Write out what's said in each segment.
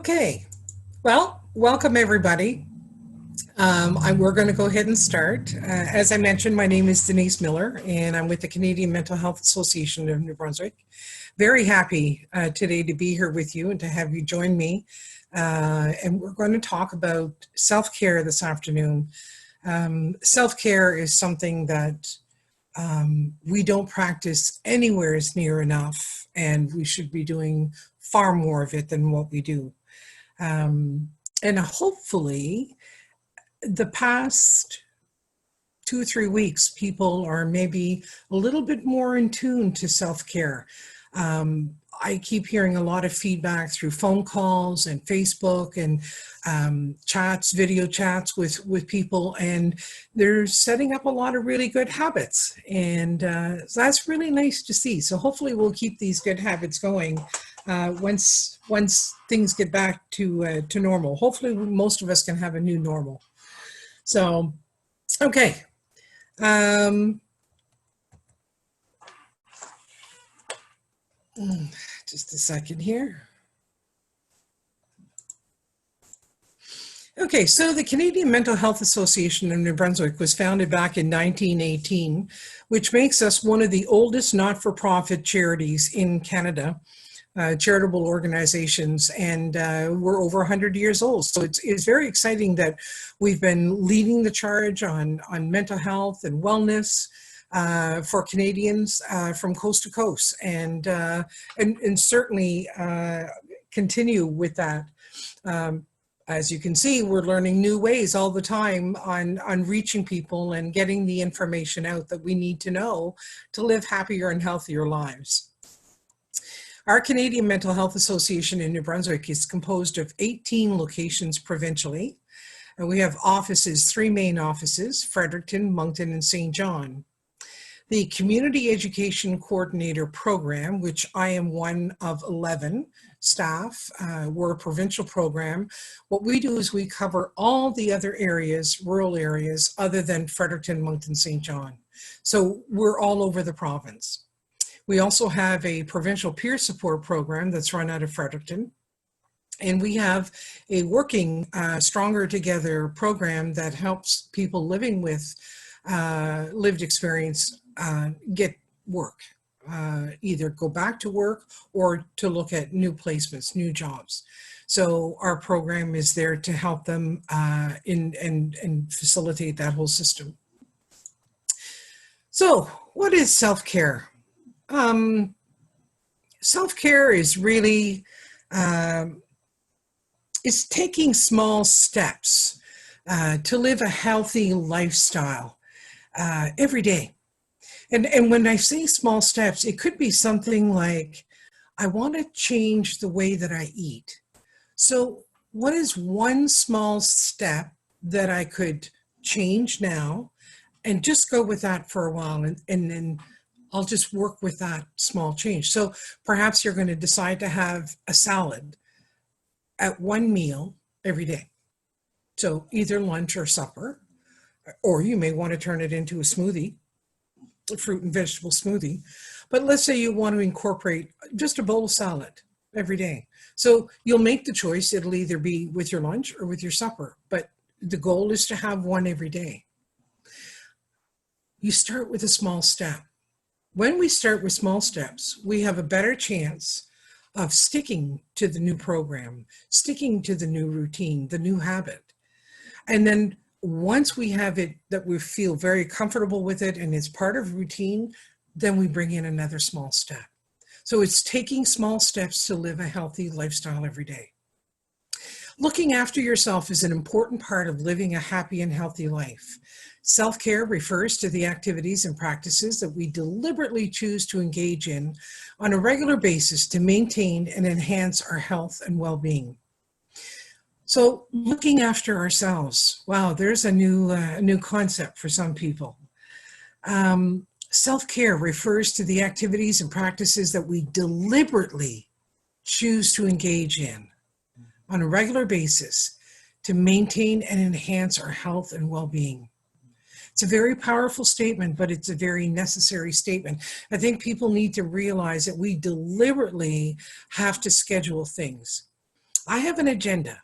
Okay, well, welcome everybody. We're going to go ahead and start. As I mentioned, my name is Denise Miller, and I'm with the Canadian Mental Health Association of New Brunswick. Very happy today to be here with you and to have you join me. And we're going to talk about self-care this afternoon. Self-care is something that we don't practice anywhere near enough, and we should be doing far more of it than what we do. And hopefully, the past 2 or 3 weeks, people are maybe a little bit more in tune to self-care. I keep hearing a lot of feedback through phone calls and Facebook and chats, video chats with people, and they're setting up a lot of really good habits. And so that's really nice to see. So hopefully we'll keep these good habits going once things get back to normal. Hopefully most of us can have a new normal. So, okay. Just a second here. Okay, so the Canadian Mental Health Association of New Brunswick was founded back in 1918, which makes us one of the oldest not-for-profit charities in Canada, charitable organizations, and we're over 100 years old. So it's very exciting that we've been leading the charge on mental health and wellness for Canadians from coast to coast, and certainly continue with that. As you can see, we're learning new ways all the time on reaching people and getting the information out that we need to know to live happier and healthier lives. Our Canadian Mental Health Association in New Brunswick is composed of 18 locations provincially, and we have offices, 3 main offices, Fredericton, Moncton, and St. John. The Community Education Coordinator Program, which I am one of 11 staff, we're a provincial program. What we do is we cover all the other areas, rural areas, other than Fredericton, Moncton, St. John. So we're all over the province. We also have a provincial peer support program that's run out of Fredericton. And we have a working Stronger Together program that helps people living with lived experience get work, either go back to work or to look at new placements, new jobs. So our program is there to help them and facilitate that whole system. So what is self-care? Self-care is really is taking small steps to live a healthy lifestyle every day. And when I say small steps, it could be something like, I want to change the way that I eat. So what is one small step that I could change now and just go with that for a while, and then I'll just work with that small change. So perhaps you're going to decide to have a salad at one meal every day. So either lunch or supper, or you may want to turn it into a smoothie, a fruit and vegetable smoothie. But let's say you want to incorporate just a bowl of salad every day. So you'll make the choice. It'll either be with your lunch or with your supper, but the goal is to have one every day. You start with a small step. When we start with small steps, we have a better chance of sticking to the new program, sticking to the new routine, the new habit. And then once we have it, that we feel very comfortable with it and it's part of routine, then we bring in another small step. So it's taking small steps to live a healthy lifestyle every day. Looking after yourself is an important part of living a happy and healthy life. Self-care refers to the activities and practices that we deliberately choose to engage in on a regular basis to maintain and enhance our health and well-being. So looking after ourselves, wow, there's a new concept for some people. Self-care refers to the activities and practices that we deliberately choose to engage in on a regular basis to maintain and enhance our health and well-being. It's a very powerful statement, but it's a very necessary statement. I think people need to realize that we deliberately have to schedule things. I have an agenda,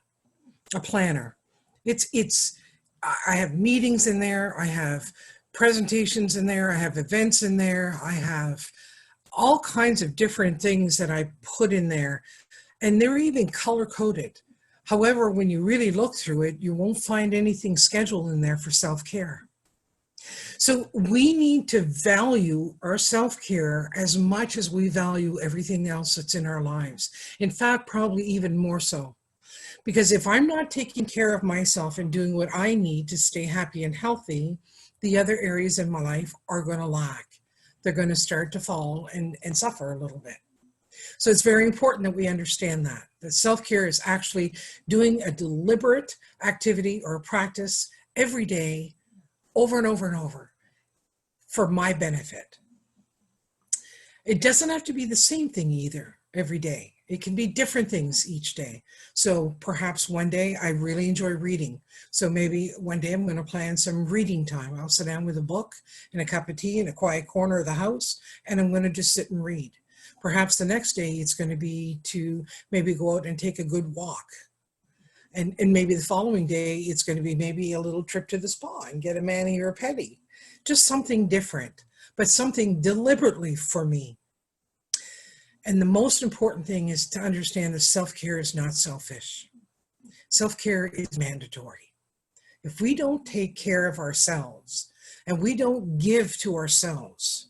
a planner. I have meetings in there. I have presentations in there. I have events in there. I have all kinds of different things that I put in there, and they're even color coded. However, when you really look through it, you won't find anything scheduled in there for self-care. So we need to value our self-care as much as we value everything else that's in our lives. In fact, probably even more so. Because if I'm not taking care of myself and doing what I need to stay happy and healthy, the other areas in my life are going to lack. They're going to start to fall and suffer a little bit. So it's very important that we understand that self-care is actually doing a deliberate activity or a practice every day, over and over and over, for my benefit. It doesn't have to be the same thing either every day. It can be different things each day. So perhaps one day I really enjoy reading. So maybe one day I'm going to plan some reading time. I'll sit down with a book and a cup of tea in a quiet corner of the house, and I'm going to just sit and read. Perhaps the next day it's going to be to maybe go out and take a good walk. And maybe the following day it's going to be maybe a little trip to the spa and get a mani or a pedi. Just something different, but something deliberately for me. And the most important thing is to understand that self-care is not selfish. Self-care is mandatory. If we don't take care of ourselves and we don't give to ourselves,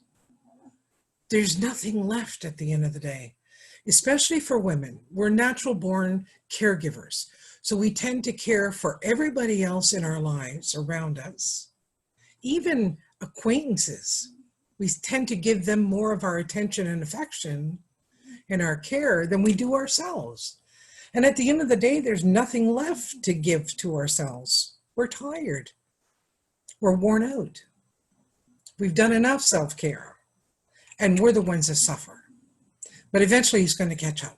there's nothing left at the end of the day, especially for women. We're natural born caregivers. So we tend to care for everybody else in our lives around us, even acquaintances. We tend to give them more of our attention and affection and our care than we do ourselves. And at the end of the day, there's nothing left to give to ourselves. We're tired. We're worn out. We've done enough self-care, and we're the ones that suffer. But eventually it's going to catch up.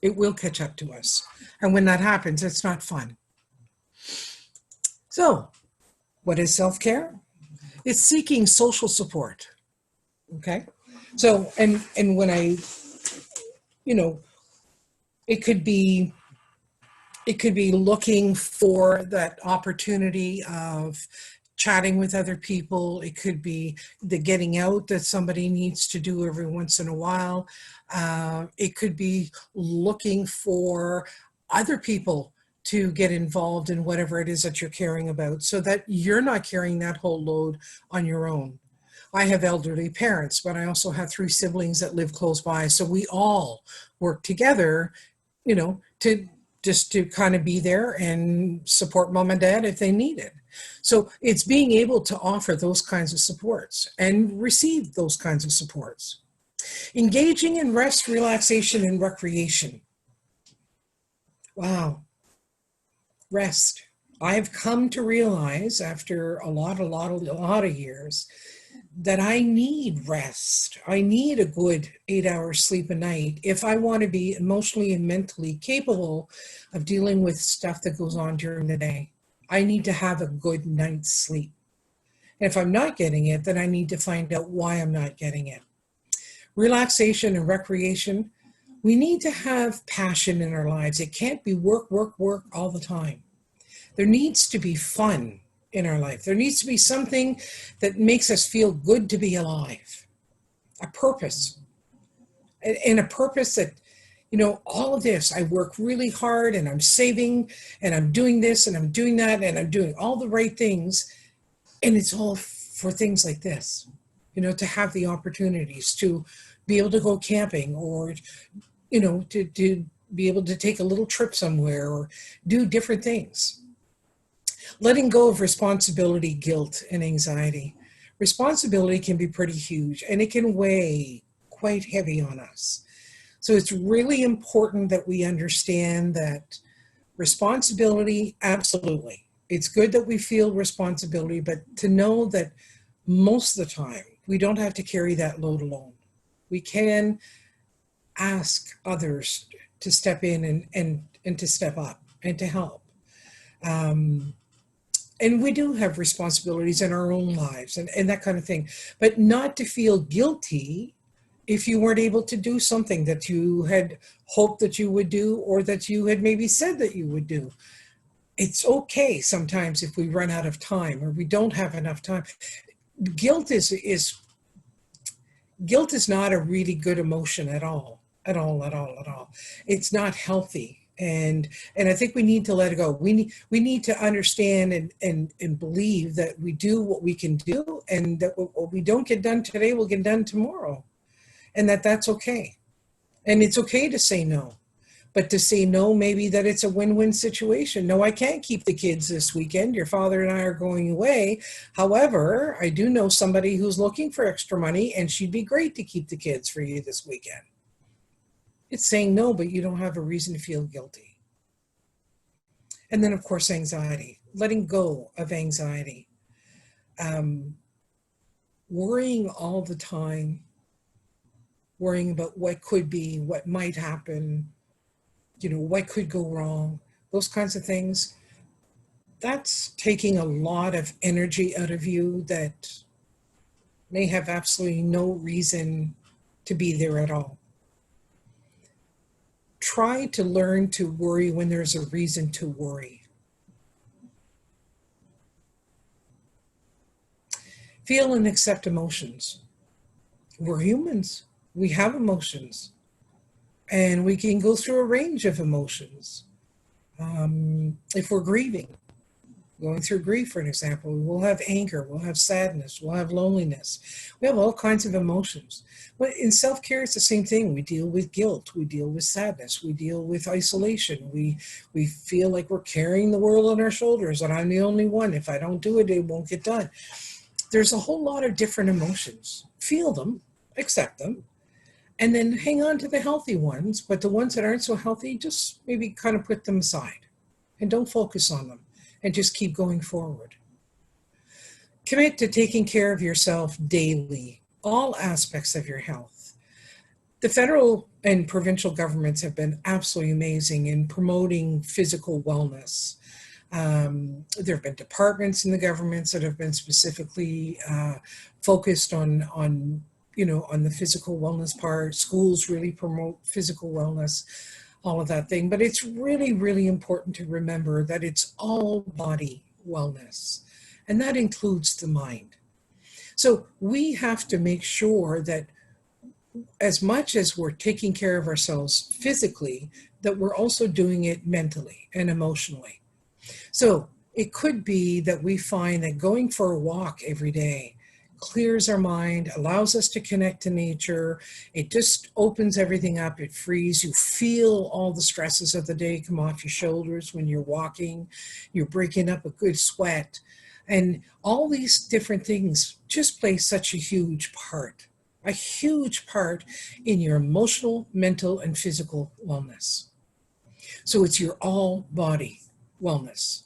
It will catch up to us. And when that happens, it's not fun. So, what is self-care? It's seeking social support. Okay? So, and when I, it could be looking for that opportunity of chatting with other people. It could be the getting out that somebody needs to do every once in a while. It could be looking for other people to get involved in whatever it is that you're caring about, so that you're not carrying that whole load on your own. I have elderly parents, but I also have 3 siblings that live close by. So we all work together, to kind of be there and support mom and dad if they need it. So it's being able to offer those kinds of supports and receive those kinds of supports. Engaging in rest, relaxation, and recreation. Wow. Rest. I've come to realize after a lot of years that I need rest. I need a good 8 hours sleep a night if I want to be emotionally and mentally capable of dealing with stuff that goes on during the day. I need to have a good night's sleep. And if I'm not getting it, then I need to find out why I'm not getting it. Relaxation and recreation. We need to have passion in our lives. It can't be work, work, work all the time. There needs to be fun in our life. There needs to be something that makes us feel good to be alive. A purpose. And a purpose that, all of this, I work really hard and I'm saving and I'm doing this and I'm doing that and I'm doing all the right things. And it's all for things like this, to have the opportunities to be able to go camping or, to be able to take a little trip somewhere or do different things. Letting go of responsibility, guilt, and anxiety. Responsibility can be pretty huge and it can weigh quite heavy on us. So it's really important that we understand that responsibility, absolutely. It's good that we feel responsibility, but to know that most of the time we don't have to carry that load alone. We can ask others to step in and to step up and to help. And we do have responsibilities in our own lives and that kind of thing, but not to feel guilty if you weren't able to do something that you had hoped that you would do, or that you had maybe said that you would do. It's okay sometimes if we run out of time or we don't have enough time. Guilt is not a really good emotion at all, at all, at all, at all. It's not healthy. And I think we need to let it go. We need to understand and believe that we do what we can do, and that what we don't get done today will get done tomorrow, and that's okay. And it's okay to say no, but to say no, maybe that it's a win-win situation. No, I can't keep the kids this weekend. Your father and I are going away. However, I do know somebody who's looking for extra money, and she'd be great to keep the kids for you this weekend. It's saying no, but you don't have a reason to feel guilty. And then, of course, anxiety, letting go of anxiety. Worrying all the time, worrying about what could be, what might happen, what could go wrong, those kinds of things. That's taking a lot of energy out of you that may have absolutely no reason to be there at all. Try to learn to worry when there's a reason to worry. Feel and accept emotions. We're humans. We have emotions. And we can go through a range of emotions. If we're grieving, going through grief, for an example, we'll have anger, we'll have sadness, we'll have loneliness. We have all kinds of emotions. But in self-care, it's the same thing. We deal with guilt, we deal with sadness, we deal with isolation. We feel like we're carrying the world on our shoulders, and I'm the only one. If I don't do it, it won't get done. There's a whole lot of different emotions. Feel them, accept them, and then hang on to the healthy ones. But the ones that aren't so healthy, just maybe kind of put them aside and don't focus on them, and just keep going forward. Commit to taking care of yourself daily, all aspects of your health. The federal and provincial governments have been absolutely amazing in promoting physical wellness. There have been departments in the governments that have been specifically focused on the physical wellness part. Schools really promote physical wellness, all of that thing. But it's really, really important to remember that it's all body wellness, and that includes the mind. So we have to make sure that as much as we're taking care of ourselves physically, that we're also doing it mentally and emotionally. So it could be that we find that going for a walk every day clears our mind, allows us to connect to nature. It just opens everything up. It frees. You feel all the stresses of the day come off your shoulders when you're walking. You're breaking up a good sweat. And all these different things just play such a huge part in your emotional, mental, and physical wellness. So it's your all body wellness.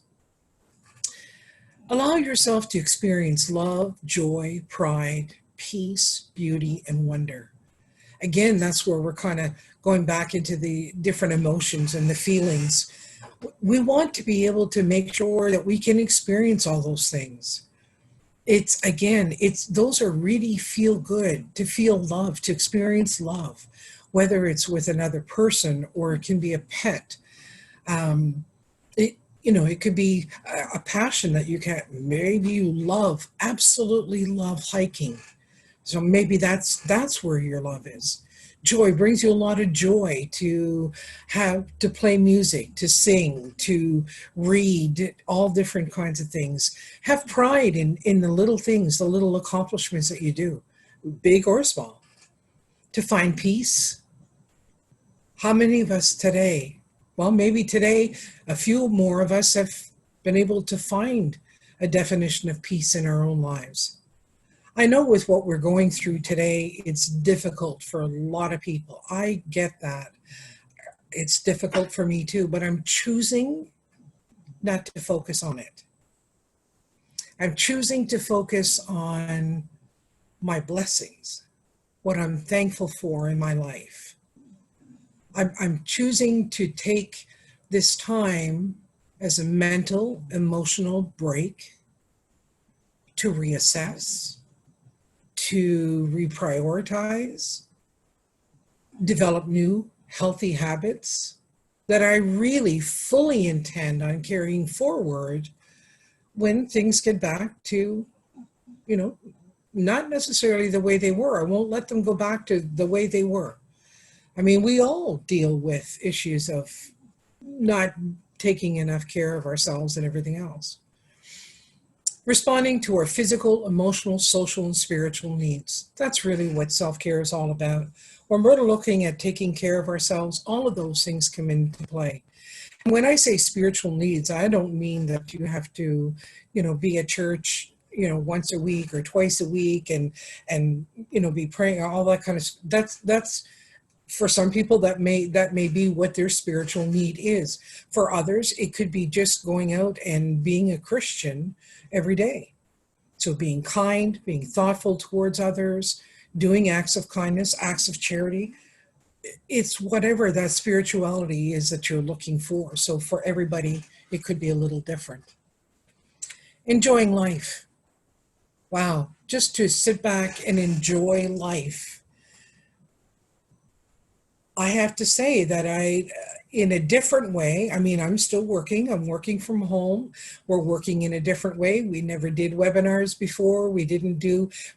Allow yourself to experience love, joy, pride, peace, beauty, and wonder. Again, that's where we're kind of going back into the different emotions and the feelings. We want to be able to make sure that we can experience all those things. Those are really feel good, to feel love, to experience love, whether it's with another person or it can be a pet. It could be a passion that maybe you absolutely love hiking. So maybe that's where your love is. Joy brings you a lot of joy to play music, to sing, to read, all different kinds of things. Have pride in the little things, the little accomplishments that you do, big or small. To find peace. How many of us today, well, maybe today, a few more of us have been able to find a definition of peace in our own lives. I know with what we're going through today, it's difficult for a lot of people. I get that. It's difficult for me too, but I'm choosing not to focus on it. I'm choosing to focus on my blessings, what I'm thankful for in my life. I'm choosing to take this time as a mental, emotional break to reassess, to reprioritize, develop new healthy habits that I really fully intend on carrying forward when things get back to, you know, not necessarily the way they were. I won't let them go back to the way they were. I mean, we all deal with issues of not taking enough care of ourselves and everything else. Responding to our physical, emotional, social, and spiritual needs. That's really what self-care is all about. When we're looking at taking care of ourselves, all of those things come into play. And when I say spiritual needs, I don't mean that you have to, be at church, once a week or twice a week and be praying, all that kind of stuff. That's for some people that may be what their spiritual need is. For others, it could be just going out and being a Christian every day. So being kind, being thoughtful towards others, doing acts of kindness, acts of charity. It's whatever that spirituality is that you're looking for. So for everybody, it could be a little different. Enjoying life. Wow, just to sit back and enjoy life. I have to say that in a different way, I mean, I'm still working. I'm working from home. We're working in a different way. We never did webinars before. We didn't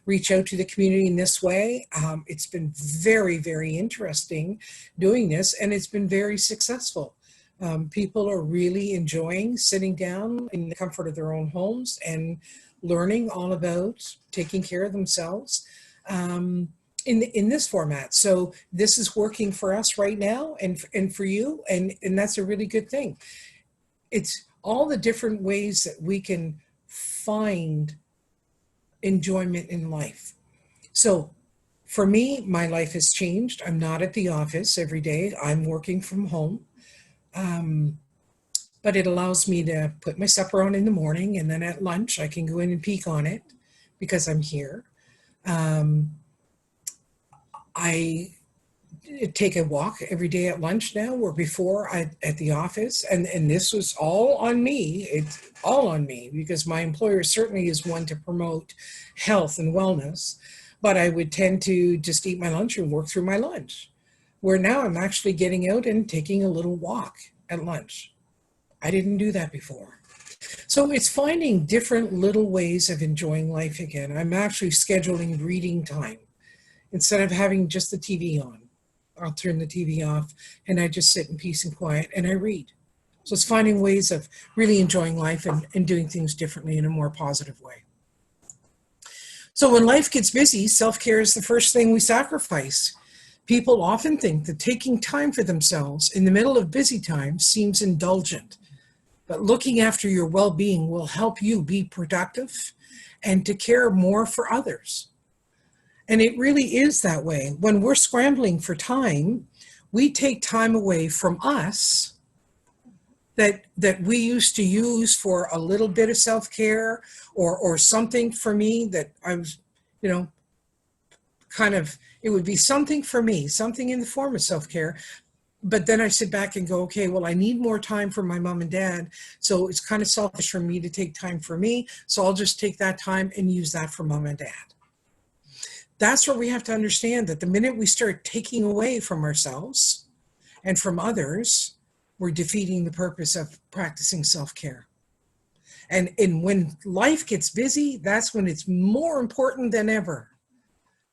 reach out to the community in this way. It's been very, very interesting doing this, and it's been very successful. People are really enjoying sitting down in the comfort of their own homes and learning all about taking care of themselves. In this format. So this is working for us right now and for you, and that's a really good thing. It's all the different ways that we can find enjoyment in life. So for me, my life has changed. I'm not at the office every day. I'm working from home. But it allows me to put my supper on in the morning, and then at lunch I can go in and peek on it because I'm here. I take a walk every day at lunch now, where before at the office, and this was all on me. It's all on me because my employer certainly is one to promote health and wellness, but I would tend to just eat my lunch and work through my lunch, where now I'm actually getting out and taking a little walk at lunch. I didn't do that before. So it's finding different little ways of enjoying life again. I'm actually scheduling reading time. Instead of having just the TV on, I'll turn the TV off and I just sit in peace and quiet and I read. So it's finding ways of really enjoying life and doing things differently in a more positive way. So when life gets busy, self-care is the first thing we sacrifice. People often think that taking time for themselves in the middle of busy times seems indulgent, but looking after your well-being will help you be productive and to care more for others. And it really is that way. When we're scrambling for time, we take time away from us that we used to use for a little bit of self-care or something for me that I was, it would be something for me, something in the form of self-care. But then I sit back and go, okay, well, I need more time for my mom and dad. So it's kind of selfish for me to take time for me. So I'll just take that time and use that for mom and dad. That's where we have to understand that the minute we start taking away from ourselves and from others, we're defeating the purpose of practicing self-care. And when life gets busy, that's when it's more important than ever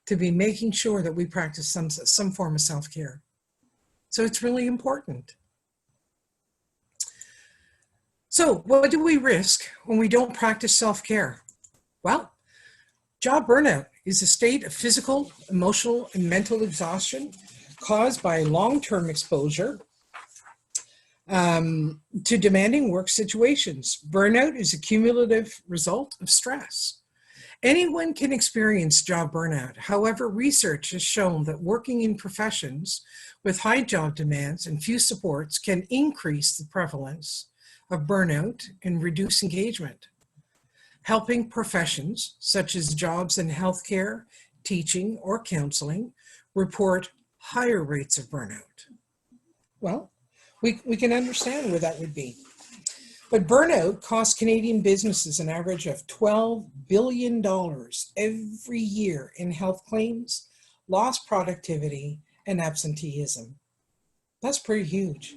to be making sure that we practice some form of self-care. So it's really important. So what do we risk when we don't practice self-care? Well, job burnout is a state of physical, emotional, and mental exhaustion caused by long-term exposure to demanding work situations. Burnout is a cumulative result of stress. Anyone can experience job burnout. However, research has shown that working in professions with high job demands and few supports can increase the prevalence of burnout and reduce engagement. Helping professions such as jobs in healthcare, teaching, or counseling report higher rates of burnout. Well, we can understand where that would be. But burnout costs Canadian businesses an average of $12 billion every year in health claims, lost productivity, and absenteeism. That's pretty huge.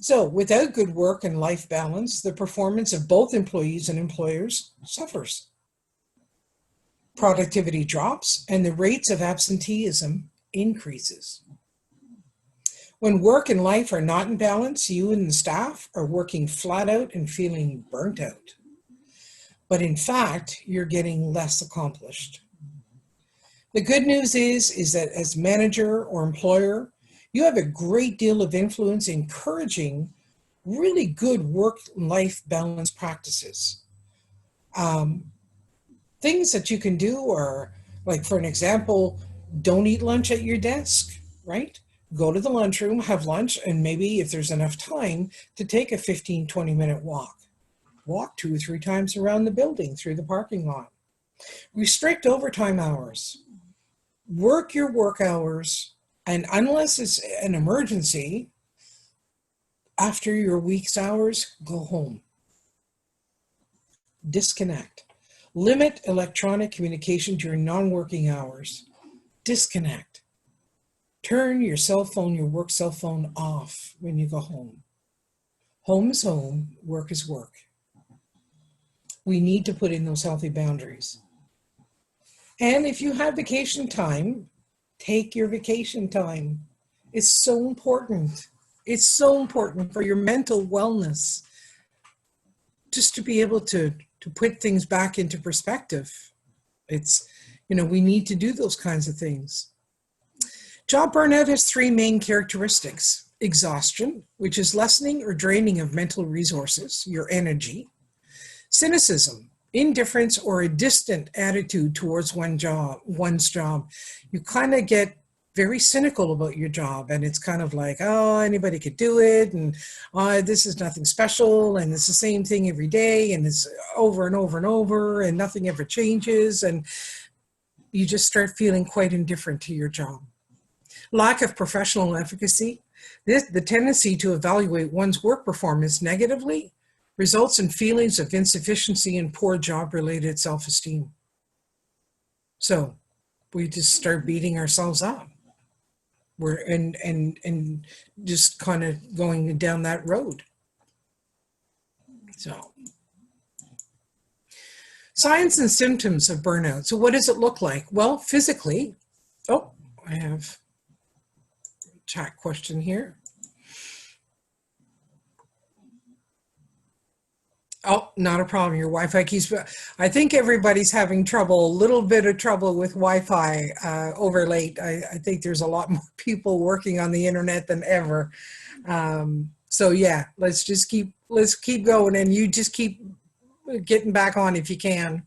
So without good work and life balance, the performance of both employees and employers suffers. Productivity drops and the rates of absenteeism increases. When work and life are not in balance, you and the staff are working flat out and feeling burnt out. But in fact, you're getting less accomplished. The good news is that as manager or employer, you have a great deal of influence encouraging really good work-life balance practices. Things that you can do are, like for an example, don't eat lunch at your desk, right? Go to the lunchroom, have lunch, and maybe if there's enough time to take a 15, 20-minute walk. Walk 2 or 3 times around the building through the parking lot. Restrict overtime hours. Work your work hours, and unless it's an emergency, after your week's hours, go home. Disconnect. Limit electronic communication during non-working hours. Disconnect. Turn your cell phone, your work cell phone, off when you go home. Home is home, work is work. We need to put in those healthy boundaries. And if you have vacation time, take your vacation time. It's so important. It's so important for your mental wellness, just to be able to put things back into perspective. It's, we need to do those kinds of things. Job burnout has 3 main characteristics. Exhaustion, which is lessening or draining of mental resources, your energy. Cynicism, indifference or a distant attitude towards one's job. You kind of get very cynical about your job, and it's kind of like, oh, anybody could do it, and this is nothing special, and it's the same thing every day, and it's over and over and over, and nothing ever changes, and you just start feeling quite indifferent to your job. Lack of professional efficacy. The tendency to evaluate one's work performance negatively results in feelings of insufficiency and poor job-related self-esteem. So we just start beating ourselves up. We're and just kind of going down that road. So signs and symptoms of burnout. So what does it look like? Well, physically, I have a chat question here. Oh, not a problem. Your Wi-Fi keeps, I think everybody's having trouble, a little bit of trouble with Wi-Fi over late. I think there's a lot more people working on the internet than ever. So yeah, let's keep going, and you just keep getting back on if you can.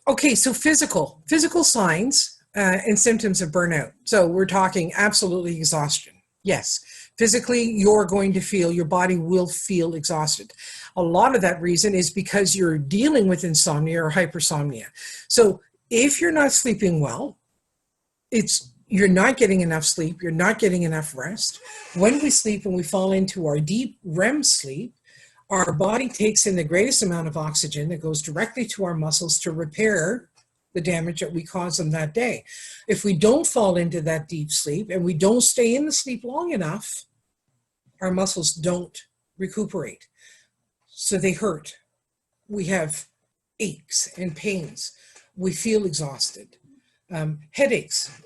Okay, so physical signs and symptoms of burnout. So we're talking absolutely exhaustion. Yes. Physically, your body will feel exhausted. A lot of that reason is because you're dealing with insomnia or hypersomnia. So if you're not sleeping well, you're not getting enough sleep, you're not getting enough rest. When we sleep and we fall into our deep REM sleep, our body takes in the greatest amount of oxygen that goes directly to our muscles to repair the damage that we caused them that day. If we don't fall into that deep sleep and we don't stay in the sleep long enough, our muscles don't recuperate. So they hurt. We have aches and pains. We feel exhausted. Headaches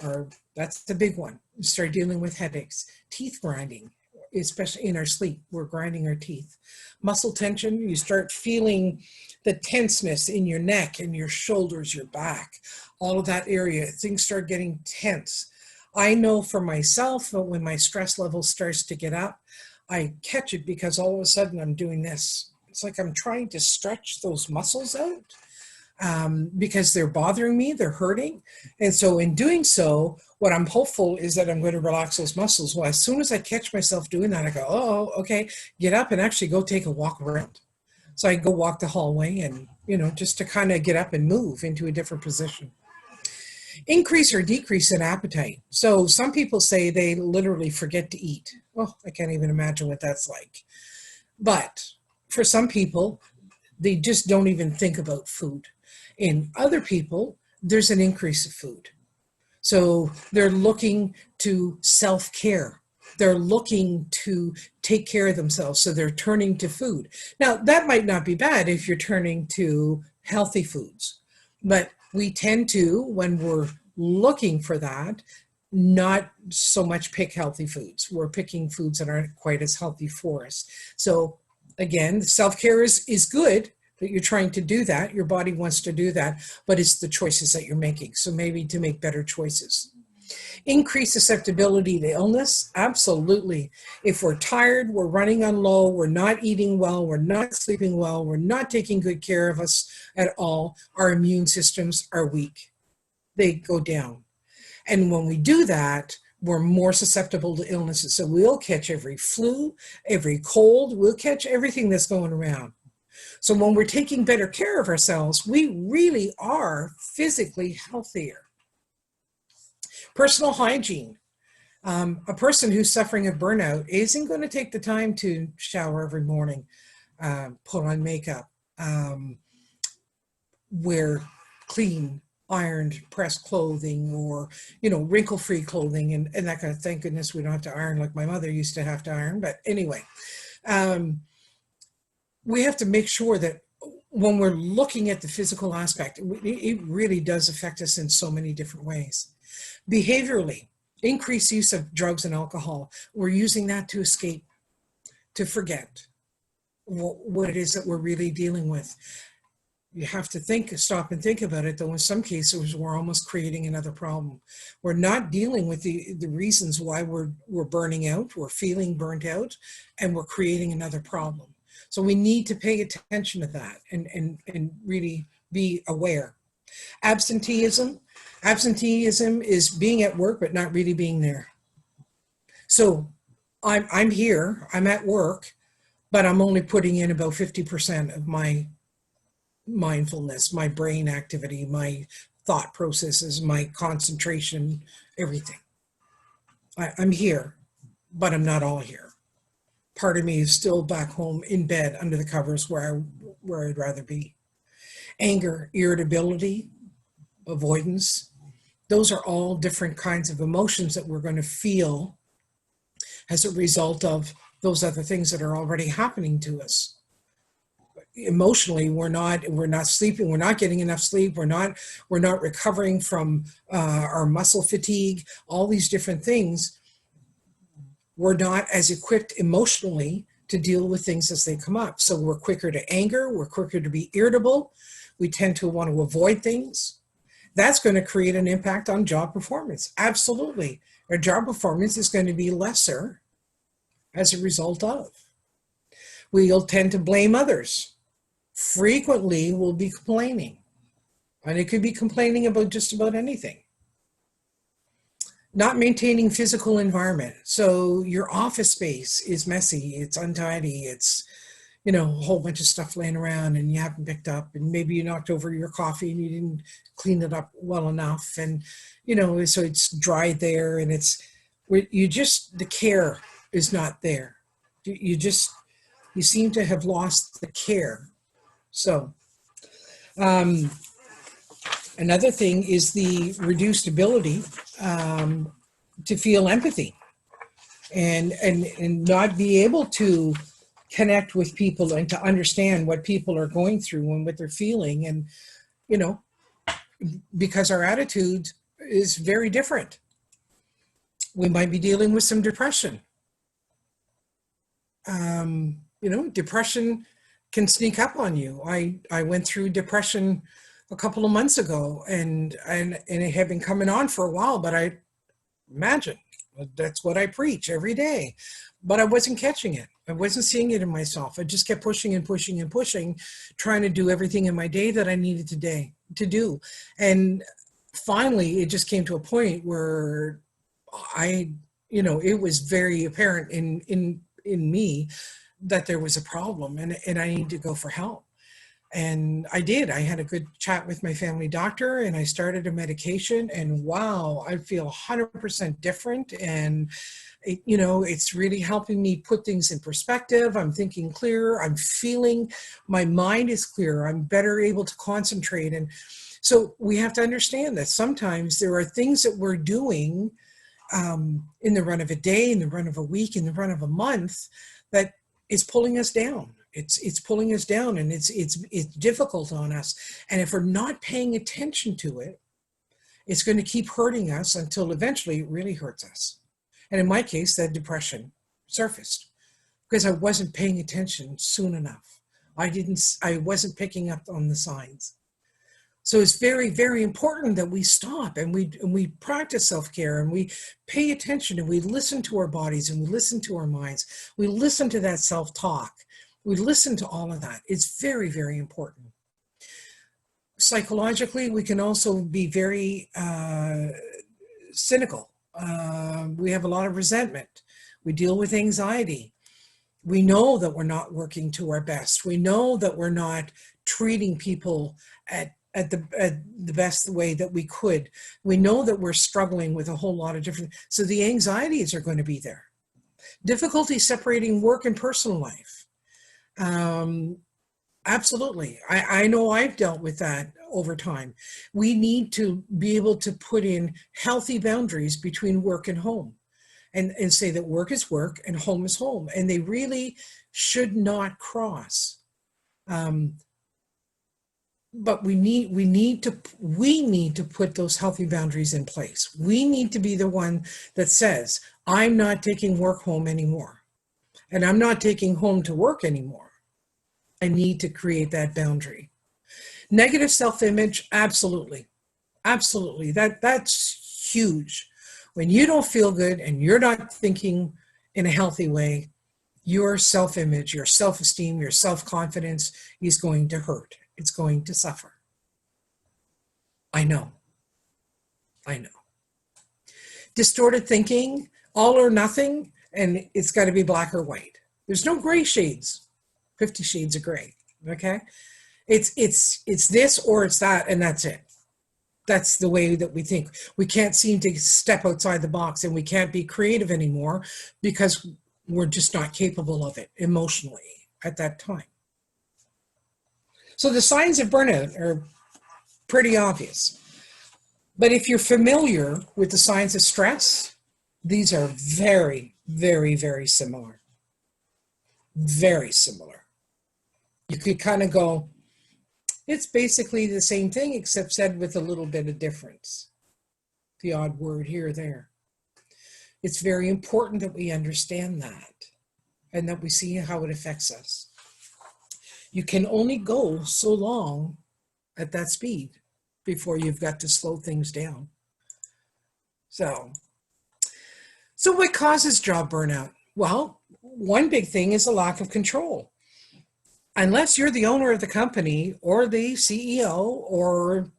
that's the big one. We start dealing with headaches. Teeth grinding, especially in our sleep, we're grinding our teeth. Muscle tension, you start feeling the tenseness in your neck and your shoulders, your back, all of that area. Things start getting tense. I know for myself that when my stress level starts to get up, I catch it because all of a sudden I'm doing this. It's like I'm trying to stretch those muscles out because they're bothering me, they're hurting. And so in doing so, what I'm hopeful is that I'm going to relax those muscles. Well, as soon as I catch myself doing that, I go, oh, okay, get up and actually go take a walk around. So I go walk the hallway and, just to kind of get up and move into a different position. Increase or decrease in appetite. So some people say they literally forget to eat. Oh, I can't even imagine what that's like. But for some people, they just don't even think about food. In other people, there's an increase of food. So they're looking to self-care. They're looking to take care of themselves. So they're turning to food. Now, that might not be bad if you're turning to healthy foods, but we tend to, when we're looking for that, not so much pick healthy foods. We're picking foods that aren't quite as healthy for us. So again, self-care is good, that you're trying to do that. Your body wants to do that, but it's the choices that you're making. So maybe to make better choices. Increase susceptibility to illness, absolutely. If we're tired, we're running on low, we're not eating well, we're not sleeping well, we're not taking good care of us at all, our immune systems are weak. They go down. And when we do that, we're more susceptible to illnesses. So we'll catch every flu, every cold, we'll catch everything that's going around. So when we're taking better care of ourselves, we really are physically healthier. Personal hygiene. A person who's suffering a burnout isn't going to take the time to shower every morning, put on makeup, wear clean, ironed, pressed clothing, or, wrinkle-free clothing and that kind of, thank goodness we don't have to iron like my mother used to have to iron. But anyway, we have to make sure that when we're looking at the physical aspect, it really does affect us in so many different ways. Behaviorally, increased use of drugs and alcohol. We're using that to escape, to forget what it is that we're really dealing with. You have to stop and think about it, though in some cases we're almost creating another problem. We're not dealing with the reasons why we're burning out, we're feeling burnt out, and we're creating another problem. So we need to pay attention to that and really be aware. Absenteeism. Absenteeism is being at work but not really being there. So I'm here, I'm at work, but I'm only putting in about 50% of my mindfulness, my brain activity, my thought processes, my concentration, everything. I'm here, but I'm not all here. Part of me is still back home in bed under the covers where I'd rather be. Anger, irritability, avoidance, those are all different kinds of emotions that we're going to feel as a result of those other things that are already happening to us. Emotionally, we're not sleeping, we're not getting enough sleep, we're not recovering from our muscle fatigue, all these different things. We're not as equipped emotionally to deal with things as they come up. So we're quicker to anger, we're quicker to be irritable, we tend to want to avoid things. That's going to create an impact on job performance. Absolutely. Our job performance is going to be lesser as a result of. We'll tend to blame others. Frequently, we'll be complaining. And it could be complaining about just about anything. Not maintaining physical environment. So your office space is messy, it's untidy, it's a whole bunch of stuff laying around and you haven't picked up, and maybe you knocked over your coffee and you didn't clean it up well enough, and so it's dry there, and the care is not there. You seem to have lost the care. So another thing is the reduced ability to feel empathy and not be able to connect with people and to understand what people are going through and what they're feeling. And, because our attitude is very different. We might be dealing with some depression. Depression can sneak up on you. I went through depression a couple of months ago, and it had been coming on for a while, but I imagine that's what I preach every day, but I wasn't catching it. I wasn't seeing it in myself. I just kept pushing and pushing and pushing, trying to do everything in my day that I needed to do. And finally, it just came to a point where it was very apparent in me that there was a problem, and I needed to go for help. And I did. I had a good chat with my family doctor, and I started a medication, and wow, I feel 100% different. And it's really helping me put things in perspective. I'm thinking clearer. I'm feeling my mind is clearer. I'm better able to concentrate. And So we have to understand that sometimes there are things that we're doing in the run of a day, in the run of a week, in the run of a month, that is pulling us down. It's pulling us down, and it's difficult on us. And if we're not paying attention to it, it's going to keep hurting us until eventually it really hurts us. And in my case, that depression surfaced because I wasn't paying attention soon enough. I wasn't picking up on the signs. So it's very, very important that we stop and we practice self-care, and we pay attention, and we listen to our bodies, and we listen to our minds. We listen to that self-talk. We listen to all of that. It's very, very important. Psychologically, we can also be very cynical. We have a lot of resentment. We deal with anxiety. We know that we're not working to our best. We know that we're not treating people at the best way that we could. We know that we're struggling with a whole lot of different, so the anxieties are going to be there. Difficulty separating work and personal life. Absolutely. I know I've dealt with that over time. We need to be able to put in healthy boundaries between work and home, and say that work is work and home is home, and they really should not cross. But we need to put those healthy boundaries in place. We need to be the one that says, I'm not taking work home anymore, and I'm not taking home to work anymore. I need to create that boundary. Negative self-image, absolutely. Absolutely. That's huge. When you don't feel good and you're not thinking in a healthy way, your self-image, your self-esteem, your self-confidence is going to hurt. It's going to suffer. I know. Distorted thinking, all or nothing, and it's got to be black or white. There's no gray shades. 50 Shades of Gray. Okay, it's this or it's that, and that's it. That's the way that we think. We can't seem to step outside the box, and we can't be creative anymore because we're just not capable of it emotionally at that time. So the signs of burnout are pretty obvious. But if you're familiar with the signs of stress, these are very, very, very similar. Very similar. You could kind of go, it's basically the same thing except said with a little bit of difference. The odd word here or there. It's very important that we understand that and that we see how it affects us. You can only go so long at that speed before you've got to slow things down. So what causes job burnout? Well, one big thing is a lack of control. Unless you're the owner of the company or the CEO or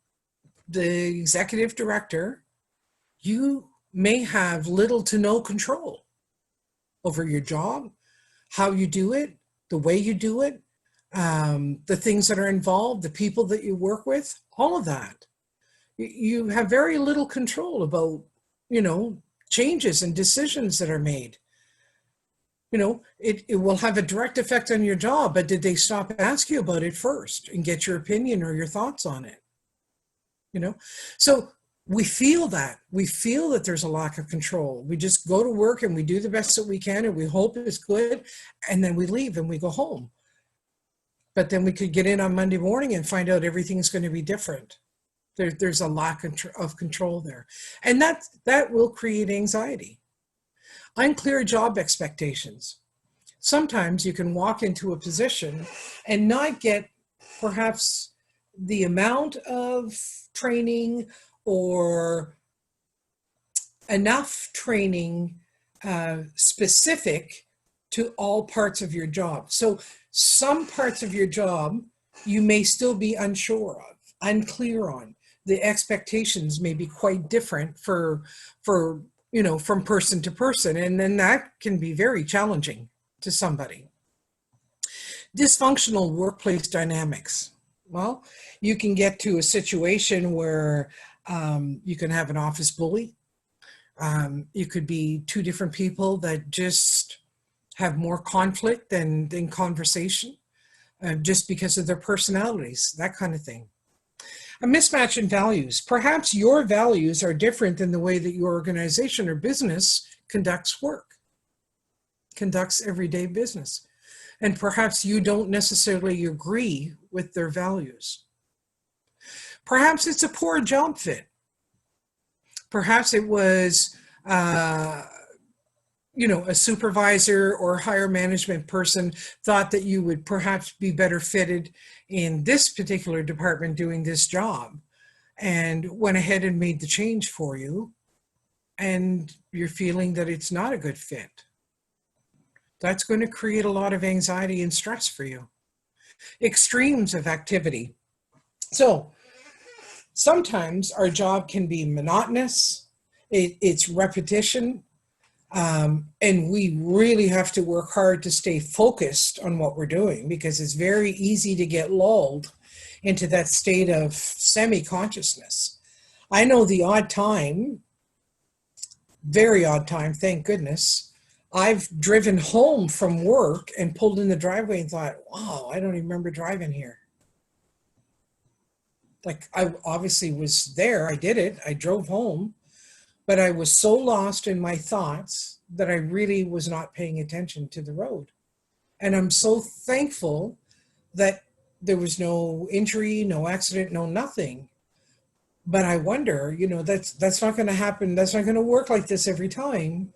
the executive director, you may have little to no control over your job, how you do it, the way you do it, the things that are involved, the people that you work with, all of that. You have very little control about, changes and decisions that are made. It will have a direct effect on your job, but did they stop and ask you about it first and get your opinion or your thoughts on it? So we feel that there's a lack of control. We just go to work and we do the best that we can and we hope it's good, and then we leave and we go home. But then we could get in on Monday morning and find out everything's going to be different. There's a lack of control there, and that will create anxiety. Unclear job expectations. Sometimes you can walk into a position and not get perhaps the amount of training or enough training specific to all parts of your job. So some parts of your job you may still be unsure of, unclear on. The expectations may be quite different for from person to person, and then that can be very challenging to somebody. Dysfunctional workplace dynamics. Well, you can get to a situation where you can have an office bully. You could be two different people that just have more conflict than conversation, just because of their personalities, that kind of thing. A mismatch in values. Perhaps your values are different than the way that your organization or business conducts work, conducts everyday business. And perhaps you don't necessarily agree with their values. Perhaps it's a poor job fit. Perhaps it was, a supervisor or higher management person thought that you would perhaps be better fitted in this particular department doing this job and went ahead and made the change for you, and you're feeling that it's not a good fit. That's going to create a lot of anxiety and stress for you. Extremes of activity. So sometimes our job can be monotonous, it's repetition, and we really have to work hard to stay focused on what we're doing, because it's very easy to get lulled into that state of semi-consciousness. I know the odd time, very odd time, thank goodness, I've driven home from work and pulled in the driveway and thought, wow, I don't even remember driving here. Like, I obviously was there, I did it, I drove home, but I was so lost in my thoughts that I really was not paying attention to the road. And I'm so thankful that there was no injury, no accident, no nothing. But I wonder, that's not going to happen. That's not going to work like this every time.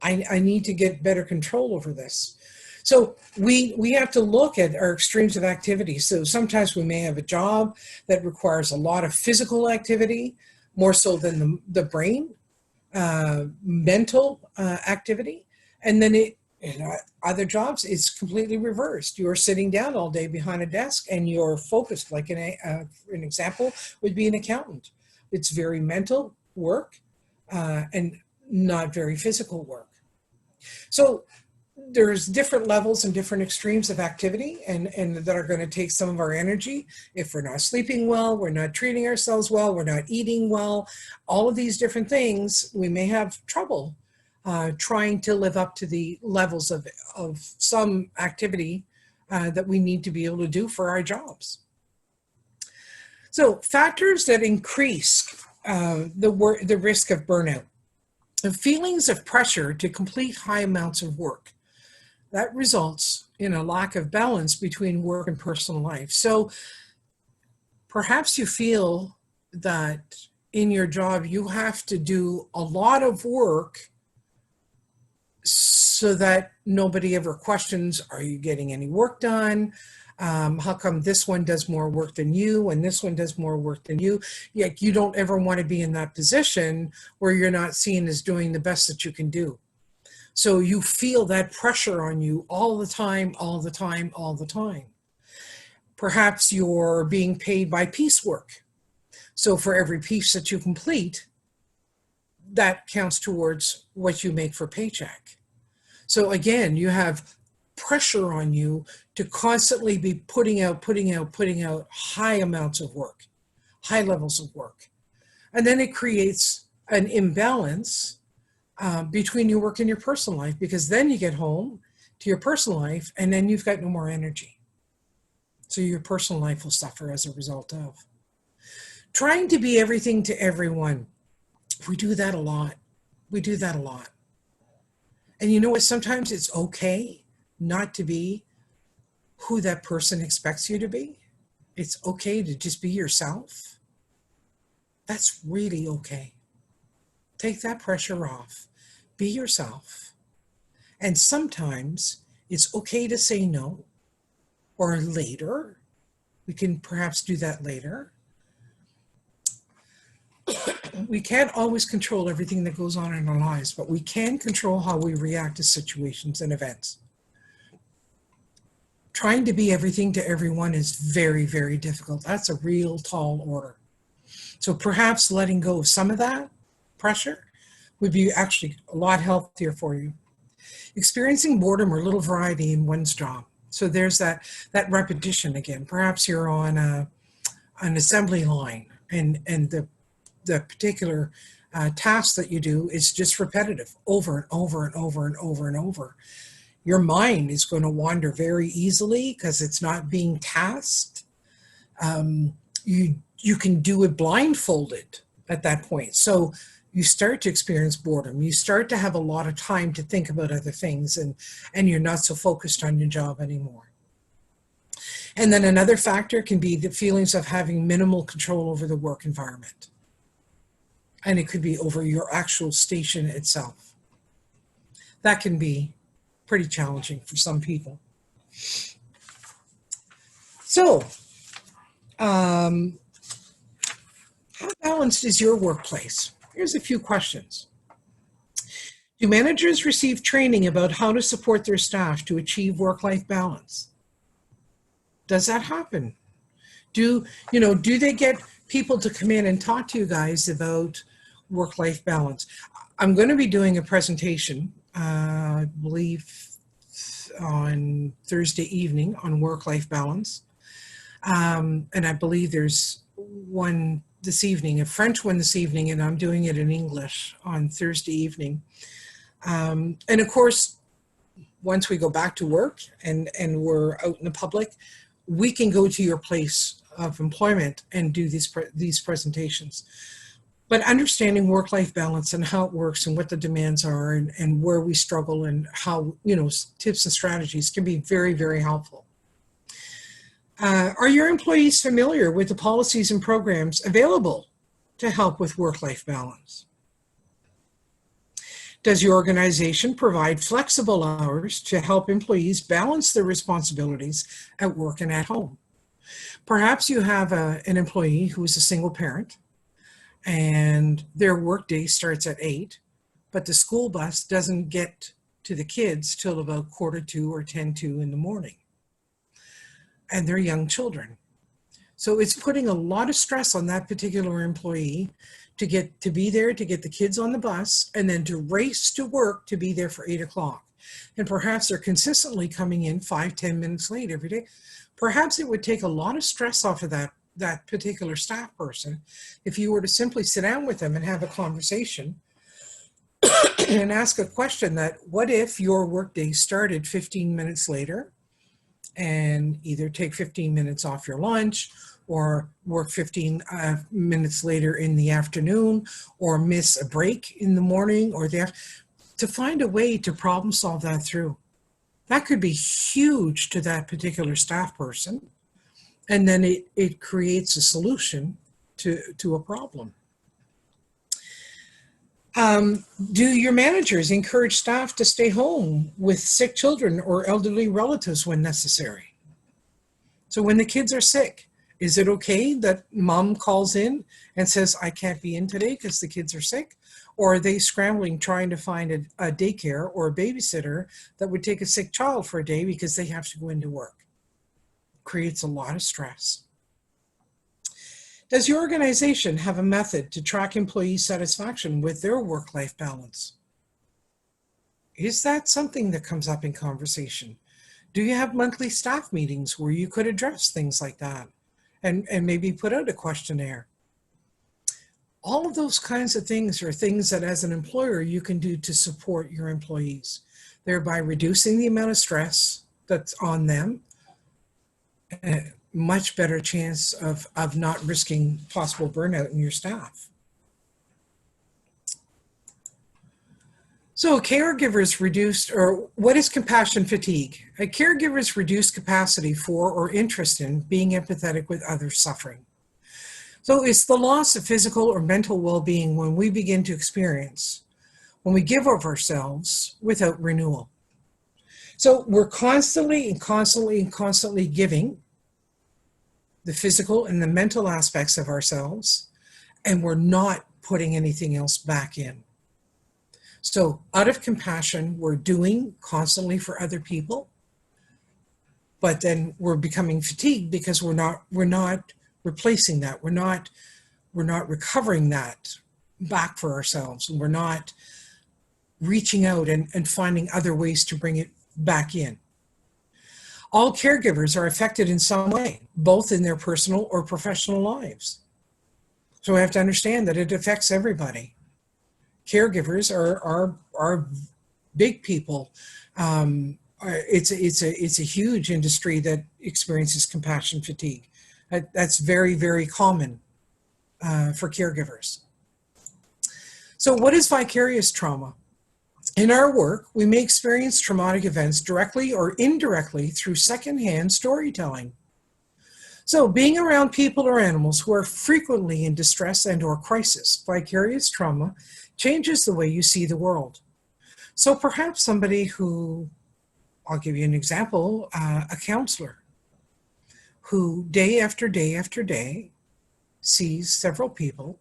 I need to get better control over this. So we have to look at our extremes of activity. So sometimes we may have a job that requires a lot of physical activity, more so than the brain, mental activity. And then other jobs, it's completely reversed. You're sitting down all day behind a desk and you're focused, like an example would be an accountant. It's very mental work and not very physical work. So there's different levels and different extremes of activity and that are going to take some of our energy. If we're not sleeping well, we're not treating ourselves well, we're not eating well, all of these different things, we may have trouble trying to live up to the levels of some activity that we need to be able to do for our jobs. So factors that increase the risk of burnout. The feelings of pressure to complete high amounts of work. That results in a lack of balance between work and personal life. So perhaps you feel that in your job you have to do a lot of work so that nobody ever questions, are you getting any work done? How come this one does more work than you and this one does more work than you? You don't ever want to be in that position where you're not seen as doing the best that you can do. So you feel that pressure on you all the time, all the time, all the time. Perhaps you're being paid by piecework. So for every piece that you complete, that counts towards what you make for paycheck. So again, you have pressure on you to constantly be putting out high amounts of work, high levels of work. And then it creates an imbalance between your work and your personal life, because then you get home to your personal life and then you've got no more energy. So your personal life will suffer as a result of. Trying to be everything to everyone. We do that a lot. We do that a lot. And you know what? Sometimes it's okay not to be who that person expects you to be. It's okay to just be yourself. That's really okay. Take that pressure off. Be yourself. And sometimes it's okay to say no, or later. We can perhaps do that later. We can't always control everything that goes on in our lives, but we can control how we react to situations and events. Trying to be everything to everyone is very, very difficult. That's a real tall order. So perhaps letting go of some of that pressure would be actually a lot healthier for you. Experiencing boredom or little variety in one's job. So there's that repetition again. Perhaps you're on an assembly line and the particular task that you do is just repetitive over and over and over and over and over. Your mind is going to wander very easily because it's not being tasked. you can do it blindfolded at that point. So you start to experience boredom. You start to have a lot of time to think about other things, and you're not so focused on your job anymore. And then another factor can be the feelings of having minimal control over the work environment. And it could be over your actual station itself. That can be pretty challenging for some people. So, how balanced is your workplace? Here's a few questions. Do managers receive training about how to support their staff to achieve work-life balance? Does that happen? Do they get people to come in and talk to you guys about work-life balance? I'm going to be doing a presentation, I believe on Thursday evening, on work-life balance. And I believe there's one this evening, a French one this evening, and I'm doing it in English on Thursday evening. And of course, once we go back to work and we're out in the public, we can go to your place of employment and do these presentations. But understanding work-life balance and how it works and what the demands are and where we struggle and how, tips and strategies can be very, very helpful. Are your employees familiar with the policies and programs available to help with work-life balance? Does your organization provide flexible hours to help employees balance their responsibilities at work and at home? Perhaps you have an employee who is a single parent and their workday starts at 8, but the school bus doesn't get to the kids till about 1:45 or 10:45 in the morning. And they're young children. So it's putting a lot of stress on that particular employee to be there, to get the kids on the bus, and then to race to work to be there for 8 o'clock. And perhaps they're consistently coming in 5-10 minutes late every day. Perhaps it would take a lot of stress off of that particular staff person if you were to simply sit down with them and have a conversation and ask a question that, what if your workday started 15 minutes later, and either take 15 minutes off your lunch or work 15 minutes later in the afternoon, or miss a break in the morning, or to find a way to problem solve that through. That could be huge to that particular staff person. And then it creates a solution to a problem. Do your managers encourage staff to stay home with sick children or elderly relatives when necessary? So when the kids are sick, is it okay that mom calls in and says, I can't be in today because the kids are sick? Or are they scrambling trying to find a daycare or a babysitter that would take a sick child for a day because they have to go into work? Creates a lot of stress. Does your organization have a method to track employee satisfaction with their work-life balance? Is that something that comes up in conversation? Do you have monthly staff meetings where you could address things like that and maybe put out a questionnaire? All of those kinds of things are things that as an employer you can do to support your employees, thereby reducing the amount of stress that's on them, much better chance of not risking possible burnout in your staff. So caregivers reduced, or what is compassion fatigue? Caregivers reduce capacity for or interest in being empathetic with others suffering. So it's the loss of physical or mental well-being when we begin to experience, when we give of ourselves without renewal. So we're constantly giving the physical and the mental aspects of ourselves, and we're not putting anything else back in. So out of compassion, we're doing constantly for other people, but then we're becoming fatigued because we're not replacing that. We're not recovering that back for ourselves, and we're not reaching out and finding other ways to bring it back in. All caregivers are affected in some way, both in their personal or professional lives. So we have to understand that it affects everybody. Caregivers are big people. It's a huge industry that experiences compassion fatigue. That's very, very common for caregivers. So what is vicarious trauma? In our work, we may experience traumatic events directly or indirectly through secondhand storytelling. So being around people or animals who are frequently in distress and or crisis, vicarious trauma changes the way you see the world. So perhaps somebody who, I'll give you an example, a counselor who day after day after day sees several people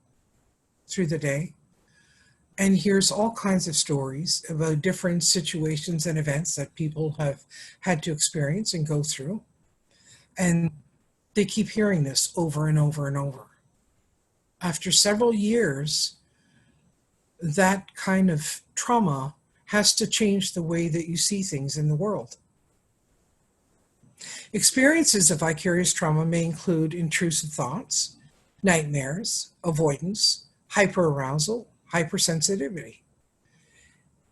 through the day and hears all kinds of stories about different situations and events that people have had to experience and go through. And they keep hearing this over and over and over. After several years, that kind of trauma has to change the way that you see things in the world. Experiences of vicarious trauma may include intrusive thoughts, nightmares, avoidance, hyperarousal, hypersensitivity.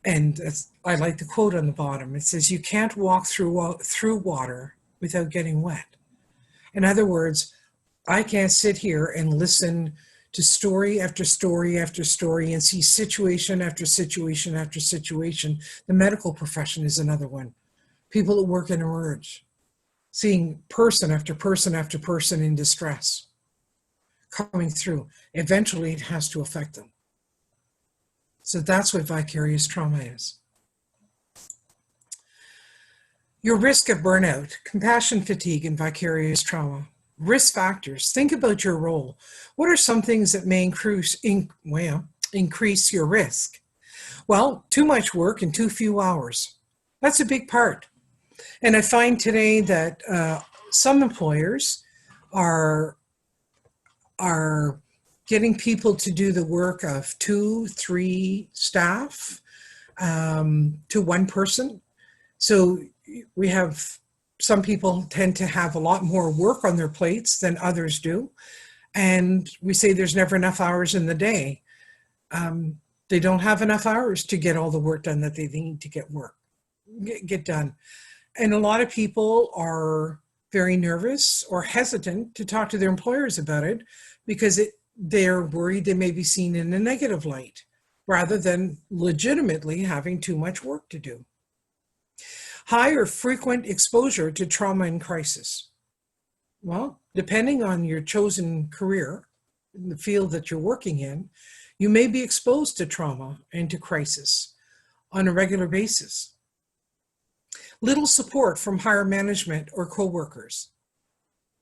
And I like the quote on the bottom. It says, "You can't walk through water without getting wet." In other words, I can't sit here and listen to story after story after story and see situation after situation after situation. The medical profession is another one. People that work in emerge, seeing person after person after person in distress coming through. Eventually, it has to affect them. So that's what vicarious trauma is. Your risk of burnout, compassion fatigue, and vicarious trauma. Risk factors. Think about your role. What are some things that may increase your risk? Well, too much work in too few hours. That's a big part. And I find today that some employers are getting people to do the work of 2, 3 staff to one person. So we have some people tend to have a lot more work on their plates than others do. And we say there's never enough hours in the day. They don't have enough hours to get all the work done that they need to get done. And a lot of people are very nervous or hesitant to talk to their employers about it because they're worried they may be seen in a negative light rather than legitimately having too much work to do. High or frequent exposure to trauma and crisis. Well, depending on your chosen career, in the field that you're working in, you may be exposed to trauma and to crisis on a regular basis. Little support from higher management or coworkers.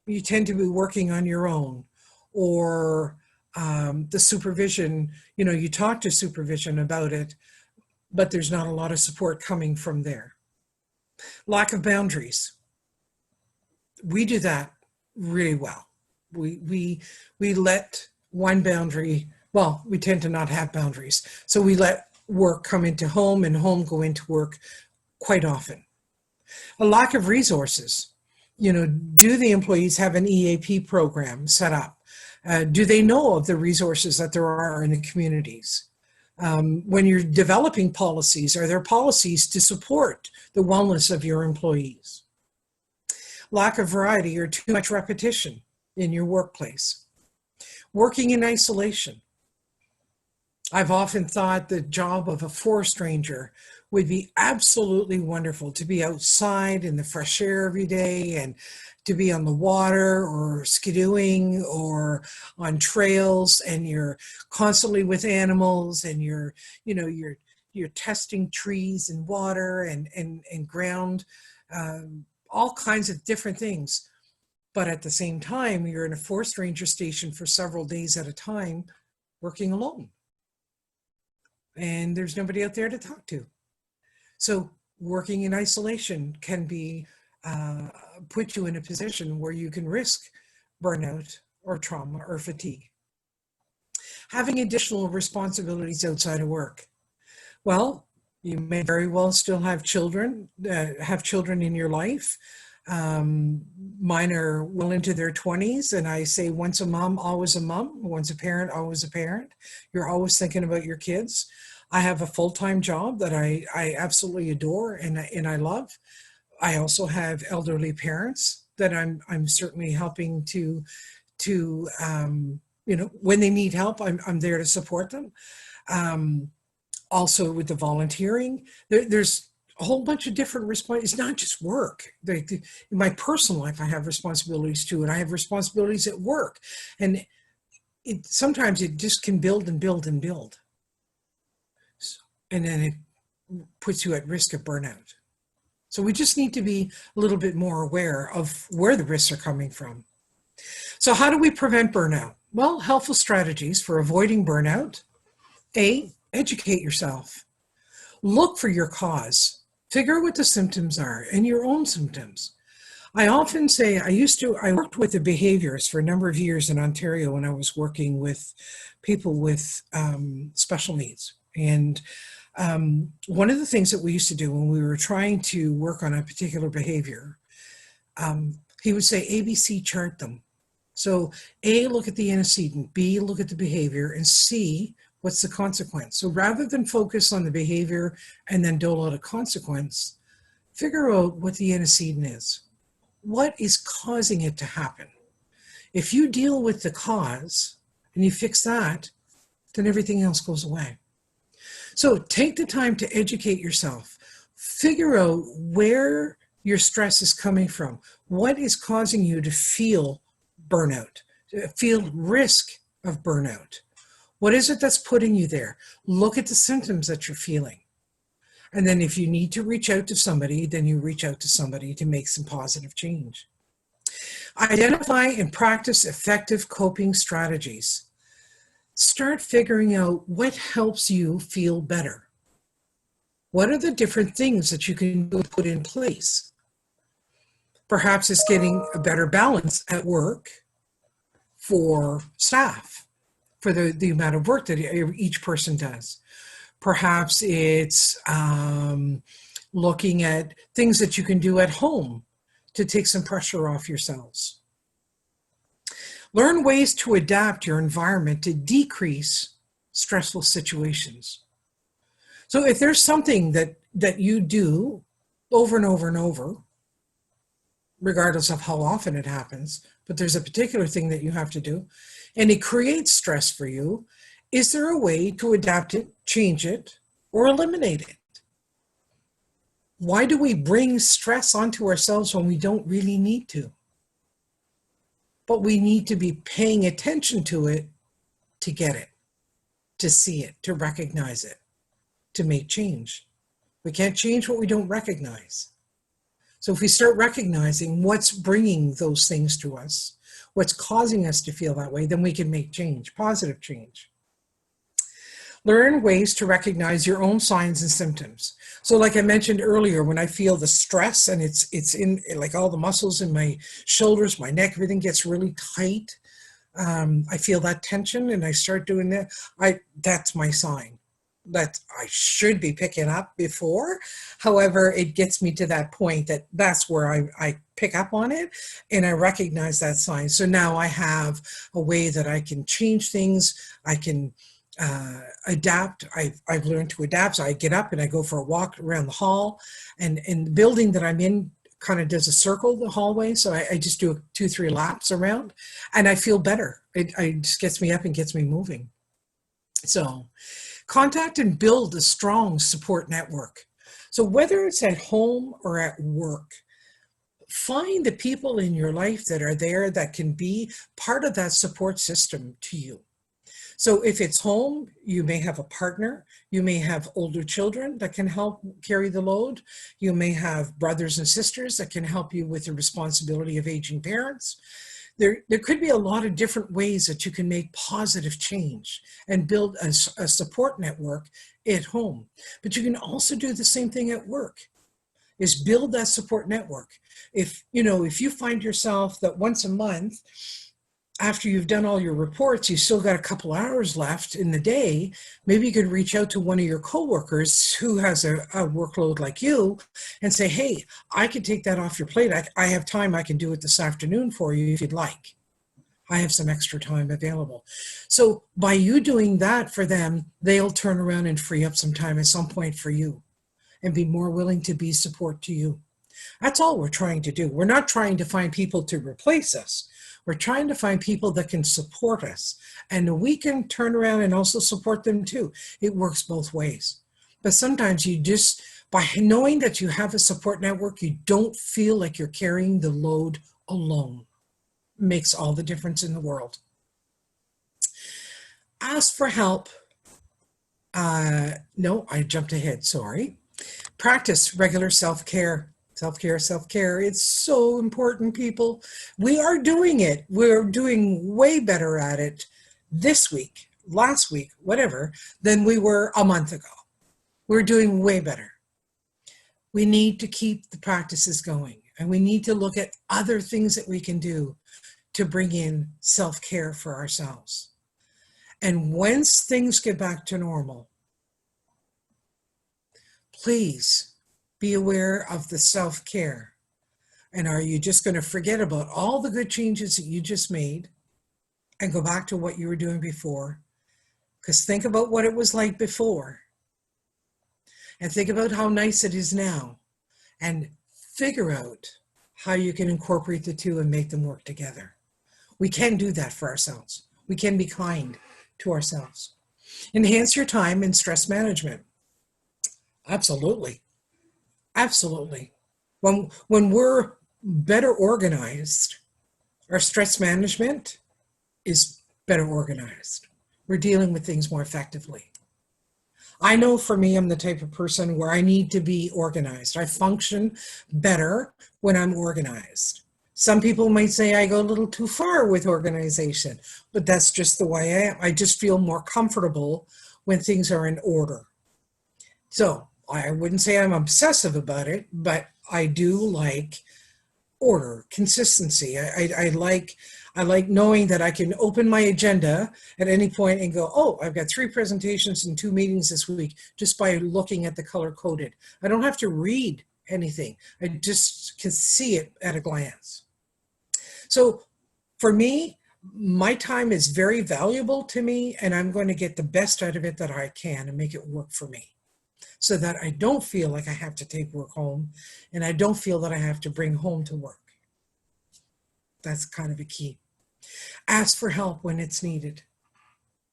You tend to be working on your own, or the supervision, you talk to supervision about it, but there's not a lot of support coming from there. Lack of boundaries. We do that really well. We let one boundary, well, we tend to not have boundaries. So we let work come into home and home go into work quite often. A lack of resources. Do the employees have an EAP program set up? Do they know of the resources that there are in the communities? When you're developing policies, are there policies to support the wellness of your employees? Lack of variety or too much repetition in your workplace. Working in isolation. I've often thought the job of a forest ranger would be absolutely wonderful, to be outside in the fresh air every day and to be on the water or skidooing or on trails, and you're constantly with animals, and you're testing trees and water and ground, all kinds of different things. But at the same time, you're in a forest ranger station for several days at a time, working alone. And there's nobody out there to talk to. So working in isolation can be put you in a position where you can risk burnout or trauma or fatigue. Having additional responsibilities outside of work. Well, you may very well still have children in your life. Mine are well into their 20s, and I say once a mom, always a mom. Once a parent, always a parent. You're always thinking about your kids. I have a full-time job that I absolutely adore and I love. I also have elderly parents that I'm certainly helping when they need help, I'm there to support them. Also with the volunteering, there's a whole bunch of different responsibilities. It's not just work. In my personal life, I have responsibilities too, and I have responsibilities at work. And sometimes it just can build and build and build. And then it puts you at risk of burnout. So we just need to be a little bit more aware of where the risks are coming from. So how do we prevent burnout? Well, helpful strategies for avoiding burnout. A, educate yourself. Look for your cause. Figure out what the symptoms are and your own symptoms. I often say I worked with the behaviorists for a number of years in Ontario when I was working with people with special needs. And one of the things that we used to do when we were trying to work on a particular behavior, he would say, ABC, chart them. So A, look at the antecedent, B, look at the behavior, and C, what's the consequence? So rather than focus on the behavior and then dole out a consequence, figure out what the antecedent is. What is causing it to happen? If you deal with the cause and you fix that, then everything else goes away. So take the time to educate yourself. Figure out where your stress is coming from. What is causing you to feel burnout, feel risk of burnout? What is it that's putting you there? Look at the symptoms that you're feeling. And then if you need to reach out to somebody, then you reach out to somebody to make some positive change. Identify and practice effective coping strategies. Start figuring out what helps you feel better. What are the different things that you can put in place? Perhaps it's getting a better balance at work for staff, for the amount of work that each person does. Perhaps it's looking at things that you can do at home to take some pressure off yourselves. Learn ways to adapt your environment to decrease stressful situations. So if there's something that you do over and over and over, regardless of how often it happens, but there's a particular thing that you have to do, and it creates stress for you, is there a way to adapt it, change it, or eliminate it? Why do we bring stress onto ourselves when we don't really need to? But we need to be paying attention to it to get it, to see it, to recognize it, to make change. We can't change what we don't recognize. So if we start recognizing what's bringing those things to us, what's causing us to feel that way, then we can make change, positive change. Learn ways to recognize your own signs and symptoms. So like I mentioned earlier, when I feel the stress and it's in like all the muscles in my shoulders, my neck, everything gets really tight. I feel that tension and I start doing that. That's my sign that I should be picking up before. However, it gets me to that point that's where I pick up on it and I recognize that sign. So now I have a way that I can change things. I can adapt. I've learned to adapt. So I get up and I go for a walk around the hall, and the building that I'm in kind of does a circle, the hallway. So I just do 2-3 laps around and I feel better. It just gets me up and gets me moving. So contact and build a strong support network. So whether it's at home or at work, find the people in your life that are there that can be part of that support system to you. So if it's home, you may have a partner, you may have older children that can help carry the load, you may have brothers and sisters that can help you with the responsibility of aging parents. There could be a lot of different ways that you can make positive change and build a support network at home. But you can also do the same thing at work, is build that support network. If you find yourself that once a month, after you've done all your reports, you still got a couple hours left in the day, maybe you could reach out to one of your coworkers who has a workload like you and say, hey, I can take that off your plate. I have time. I can do it this afternoon for you if you'd like. I have some extra time available. So by you doing that for them, they'll turn around and free up some time at some point for you and be more willing to be support to you. That's all we're trying to do. We're not trying to find people to replace us. We're trying to find people that can support us, and we can turn around and also support them too. It works both ways. But sometimes you just, by knowing that you have a support network, you don't feel like you're carrying the load alone. It makes all the difference in the world. Ask for help. No, I jumped ahead, sorry. Practice regular self-care. Self-care, self-care. It's so important, people. We are doing it. We're doing way better at it this week, last week, whatever, than we were a month ago. We're doing way better. We need to keep the practices going, and we need to look at other things that we can do to bring in self-care for ourselves. And once things get back to normal, please be aware of the self-care. And are you just going to forget about all the good changes that you just made and go back to what you were doing before? Because think about what it was like before. And think about how nice it is now. And figure out how you can incorporate the two and make them work together. We can do that for ourselves. We can be kind to ourselves. Enhance your time and stress management. Absolutely. Absolutely. When we're better organized, our stress management is better organized. We're dealing with things more effectively. I know for me, I'm the type of person where I need to be organized. I function better when I'm organized. Some people might say I go a little too far with organization, but that's just the way I am. I just feel more comfortable when things are in order. So I wouldn't say I'm obsessive about it, but I do like order, consistency. I like knowing that I can open my agenda at any point and go, oh, I've got 3 presentations and 2 meetings this week just by looking at the color coded. I don't have to read anything. I just can see it at a glance. So for me, my time is very valuable to me, and I'm going to get the best out of it that I can and make it work for me, so that I don't feel like I have to take work home, and I don't feel that I have to bring home to work. That's kind of a key. Ask for help when it's needed.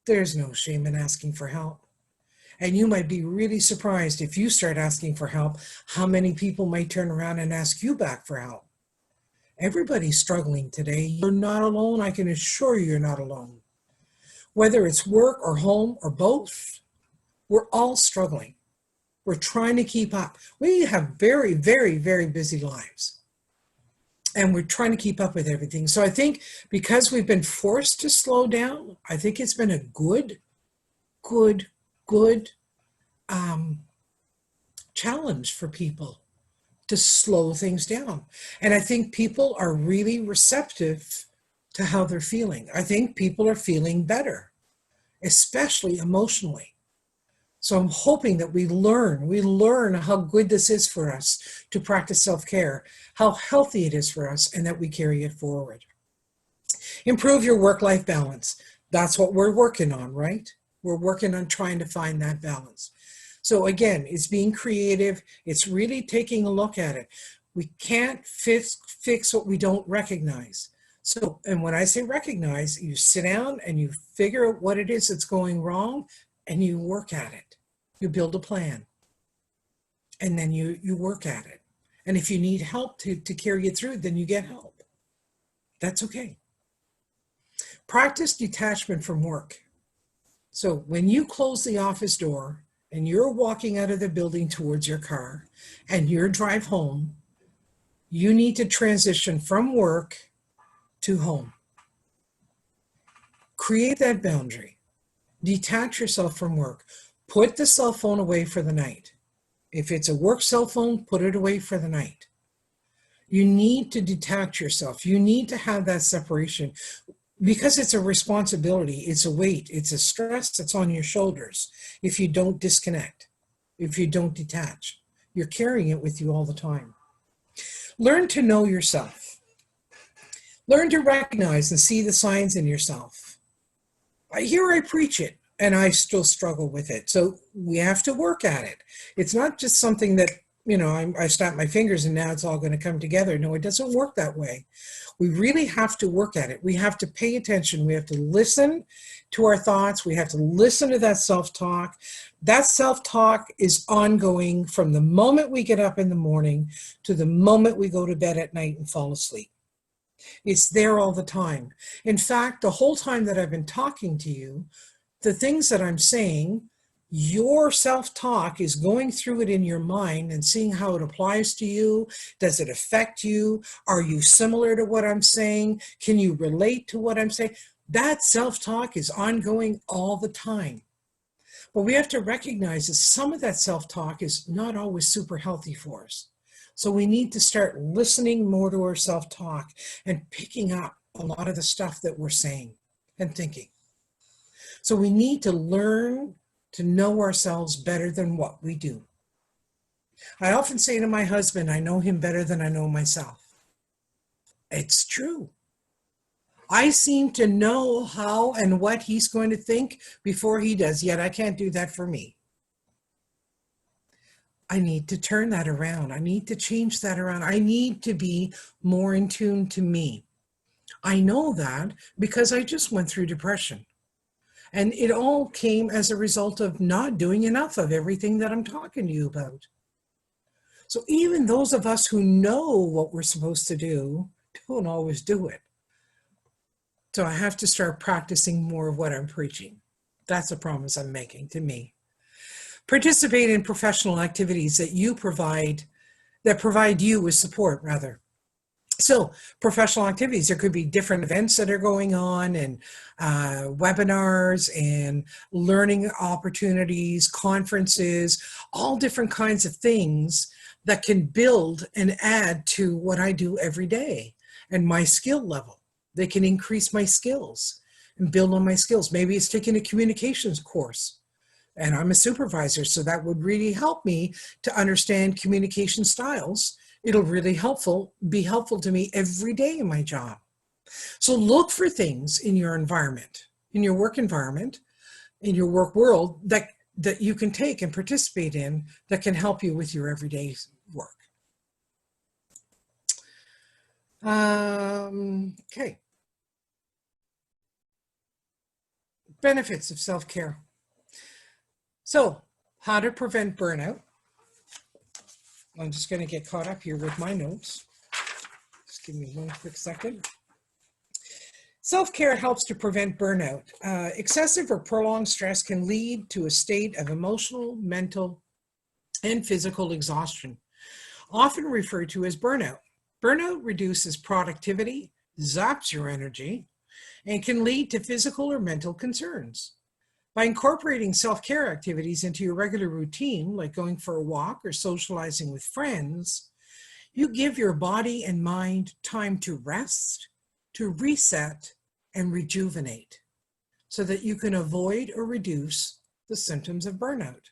There's no shame in asking for help. And you might be really surprised if you start asking for help, how many people might turn around and ask you back for help. Everybody's struggling today. You're not alone. I can assure you you're not alone. Whether it's work or home or both, we're all struggling. We're trying to keep up. We have very, very, very busy lives. And we're trying to keep up with everything. So I think because we've been forced to slow down, I think it's been a good challenge for people to slow things down. And I think people are really receptive to how they're feeling. I think people are feeling better, especially emotionally. So I'm hoping that we learn how good this is for us to practice self-care, how healthy it is for us, and that we carry it forward. Improve your work-life balance. That's what we're working on, right? We're working on trying to find that balance. So again, it's being creative. It's really taking a look at it. We can't fix what we don't recognize. So, and when I say recognize, you sit down and you figure out what it is that's going wrong, and you work at it. You build a plan, and then you work at it. And if you need help to carry it through, then you get help. That's okay. Practice detachment from work. So when you close the office door and you're walking out of the building towards your car and your drive home, you need to transition from work to home. Create that boundary. Detach yourself from work. Put the cell phone away for the night. If it's a work cell phone, put it away for the night. You need to detach yourself. You need to have that separation because it's a responsibility. It's a weight. It's a stress that's on your shoulders if you don't disconnect, if you don't detach. You're carrying it with you all the time. Learn to know yourself. Learn to recognize and see the signs in yourself. I preach it, and I still struggle with it. So we have to work at it. It's not just something that, I snap my fingers and now it's all going to come together. No, it doesn't work that way. We really have to work at it. We have to pay attention. We have to listen to our thoughts. We have to listen to that self-talk. That self-talk is ongoing from the moment we get up in the morning to the moment we go to bed at night and fall asleep. It's there all the time. In fact, the whole time that I've been talking to you, the things that I'm saying, your self-talk is going through it in your mind and seeing how it applies to you. Does it affect you? Are you similar to what I'm saying? Can you relate to what I'm saying? That self-talk is ongoing all the time. But we have to recognize that some of that self-talk is not always super healthy for us. So we need to start listening more to our self-talk and picking up a lot of the stuff that we're saying and thinking. So we need to learn to know ourselves better than what we do. I often say to my husband, I know him better than I know myself. It's true. I seem to know how and what he's going to think before he does, yet I can't do that for me. I need to turn that around. I need to change that around. I need to be more in tune to me. I know that because I just went through depression. And it all came as a result of not doing enough of everything that I'm talking to you about. So even those of us who know what we're supposed to do don't always do it. So I have to start practicing more of what I'm preaching. That's a promise I'm making to me. Participate in professional activities that provide you with support, rather. So professional activities, there could be different events that are going on and webinars and learning opportunities, conferences, all different kinds of things that can build and add to what I do every day and my skill level. They can increase my skills and build on my skills. Maybe it's taking a communications course. And I'm a supervisor, so that would really help me to understand communication styles. It'll really be helpful to me every day in my job. So look for things in your environment, in your work environment, in your work world that you can take and participate in that can help you with your everyday work. Okay. Benefits of self-care. So, how to prevent burnout. I'm just going to get caught up here with my notes. Just give me one quick second. Self-care helps to prevent burnout. Excessive or prolonged stress can lead to a state of emotional, mental, and physical exhaustion, often referred to as burnout. Burnout reduces productivity, zaps your energy, and can lead to physical or mental concerns. By incorporating self-care activities into your regular routine, like going for a walk or socializing with friends, you give your body and mind time to rest, to reset, and rejuvenate so that you can avoid or reduce the symptoms of burnout.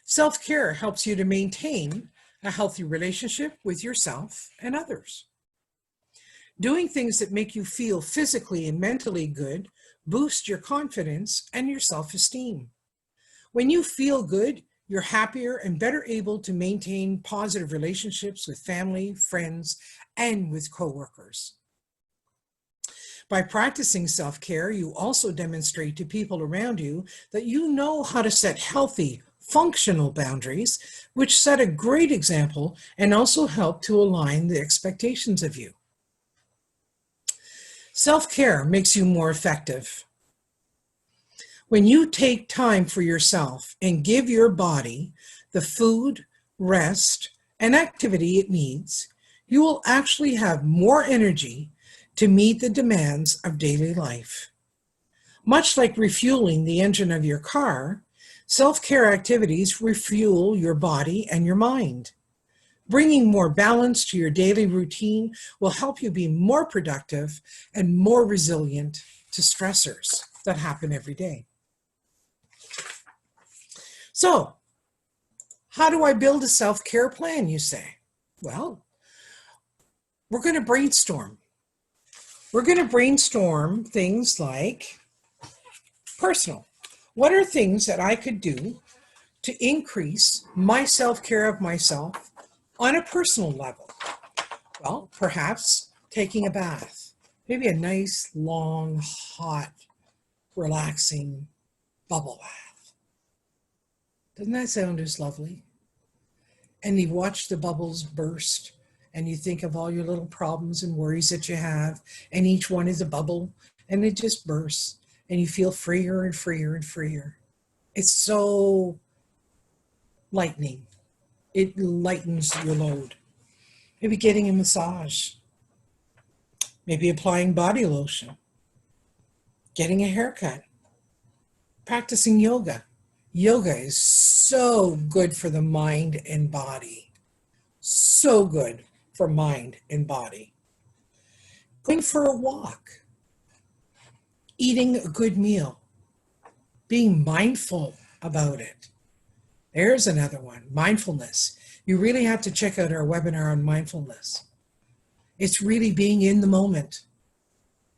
Self-care helps you to maintain a healthy relationship with yourself and others. Doing things that make you feel physically and mentally good boost your confidence and your self-esteem. When you feel good, you're happier and better able to maintain positive relationships with family, friends, and with coworkers. By practicing self-care, you also demonstrate to people around you that you know how to set healthy, functional boundaries, which set a great example and also help to align the expectations of you. Self-care makes you more effective. When you take time for yourself and give your body the food, rest, and activity it needs, you will actually have more energy to meet the demands of daily life. Much like refueling the engine of your car, self-care activities refuel your body and your mind. Bringing more balance to your daily routine will help you be more productive and more resilient to stressors that happen every day. So, how do I build a self-care plan, you say? Well, we're going to brainstorm. We're going to brainstorm things like personal. What are things that I could do to increase my self-care of myself on a personal level? Well, perhaps taking a bath, maybe a nice, long, hot, relaxing bubble bath. Doesn't that sound just lovely? And you watch the bubbles burst and you think of all your little problems and worries that you have, and each one is a bubble and it just bursts and you feel freer and freer and freer. It's so lightening. It lightens your load. Maybe getting a massage, maybe applying body lotion, getting a haircut, practicing yoga. Yoga is so good for the mind and body. So good for mind and body. Going for a walk, eating a good meal, being mindful about it. There's another one, mindfulness. You really have to check out our webinar on mindfulness. It's really being in the moment,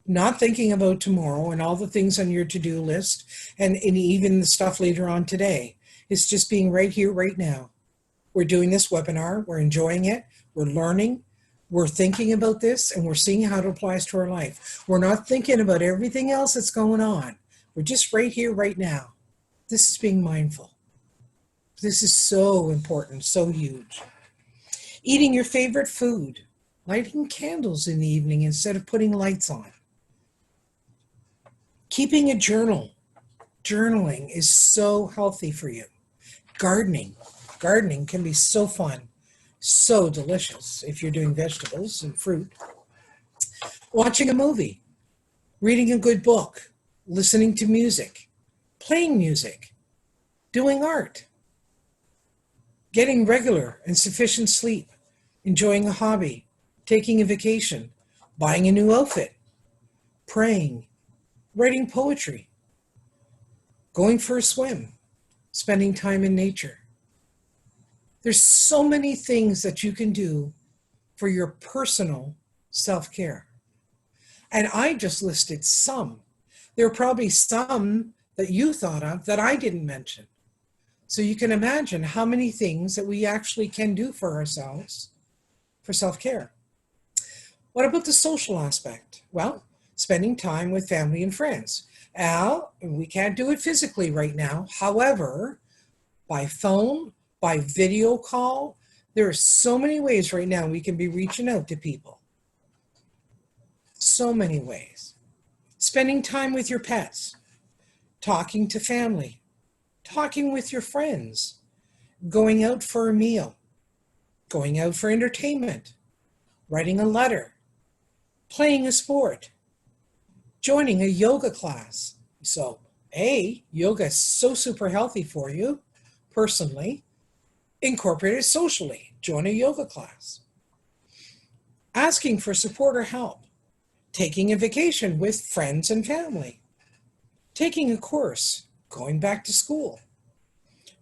not thinking about tomorrow and all the things on your to-do list and even the stuff later on today. It's just being right here, right now. We're doing this webinar, we're enjoying it, we're learning, we're thinking about this, and we're seeing how it applies to our life. We're not thinking about everything else that's going on. We're just right here, right now. This is being mindful. This is so important, so huge. Eating your favorite food, lighting candles in the evening instead of putting lights on. Keeping a journal. Journaling is so healthy for you. Gardening. Gardening can be so fun, so delicious if you're doing vegetables and fruit. Watching a movie, reading a good book, listening to music, playing music, doing art, getting regular and sufficient sleep, enjoying a hobby, taking a vacation, buying a new outfit, praying, writing poetry, going for a swim, spending time in nature. There's so many things that you can do for your personal self-care. And I just listed some. There are probably some that you thought of that I didn't mention. So you can imagine how many things that we actually can do for ourselves for self-care. What about the social aspect? Well, spending time with family and friends. We can't do it physically right now. However, by phone, by video call, there are so many ways right now we can be reaching out to people. So many ways. Spending time with your pets, talking to family, talking with your friends, going out for a meal, going out for entertainment, writing a letter, playing a sport, joining a yoga class. So, yoga is so super healthy for you personally. Incorporate it socially. Join a yoga class. Asking for support or help. Taking a vacation with friends and family. Taking a course. Going back to school.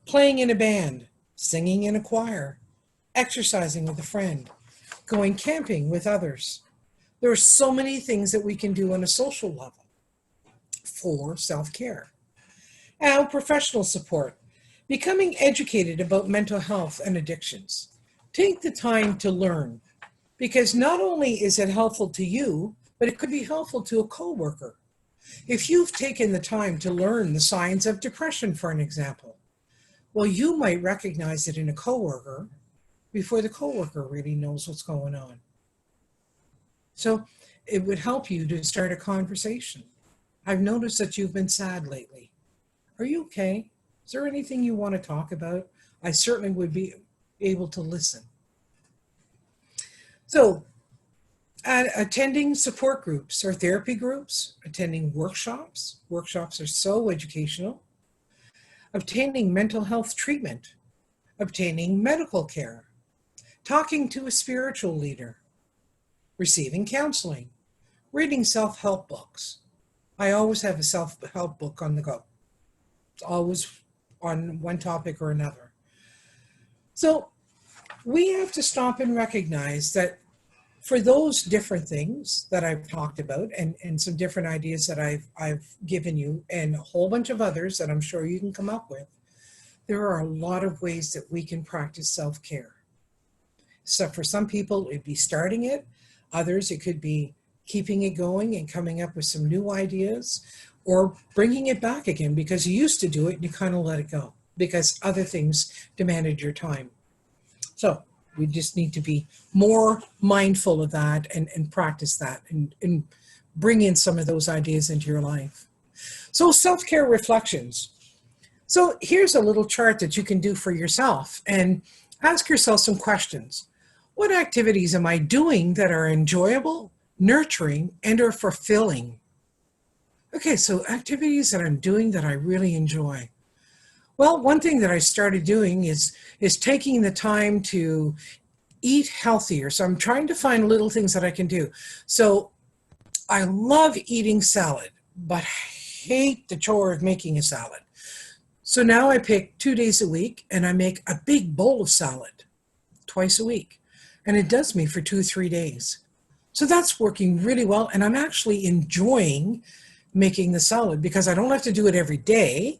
Playing in a band. Singing in a choir. Exercising with a friend. Going camping with others. There are so many things that we can do on a social level for self-care. And professional support. Becoming educated about mental health and addictions. Take the time to learn, because not only is it helpful to you, but it could be helpful to a coworker. If you've taken the time to learn the signs of depression, for an example, well, you might recognize it in a coworker before the coworker really knows what's going on. So it would help you to start a conversation. I've noticed that you've been sad lately. Are you okay? Is there anything you want to talk about? I certainly would be able to listen. So, attending support groups or therapy groups, attending workshops. Workshops are so educational. Obtaining mental health treatment, obtaining medical care, talking to a spiritual leader, receiving counseling, reading self-help books. I always have a self-help book on the go. It's always on one topic or another. So we have to stop and recognize that for those different things that I've talked about and some different ideas that I've given you and a whole bunch of others that I'm sure you can come up with, There are a lot of ways that we can practice self-care. So for some people, it'd be starting it. Others, it could be keeping it going and coming up with some new ideas, or bringing it back again because you used to do it and you kind of let it go because other things demanded your time. So we just need to be more mindful of that and practice that and bring in some of those ideas into your life. So self-care reflections. So here's a little chart that you can do for yourself and ask yourself some questions. What activities am I doing that are enjoyable, nurturing, and are fulfilling? Okay, so activities that I'm doing that I really enjoy. Well, one thing that I started doing is taking the time to eat healthier. So I'm trying to find little things that I can do. So I love eating salad, but hate the chore of making a salad. So now I pick 2 days a week and I make a big bowl of salad twice a week. And it does me for 2 or 3 days. So that's working really well. And I'm actually enjoying making the salad because I don't have to do it every day.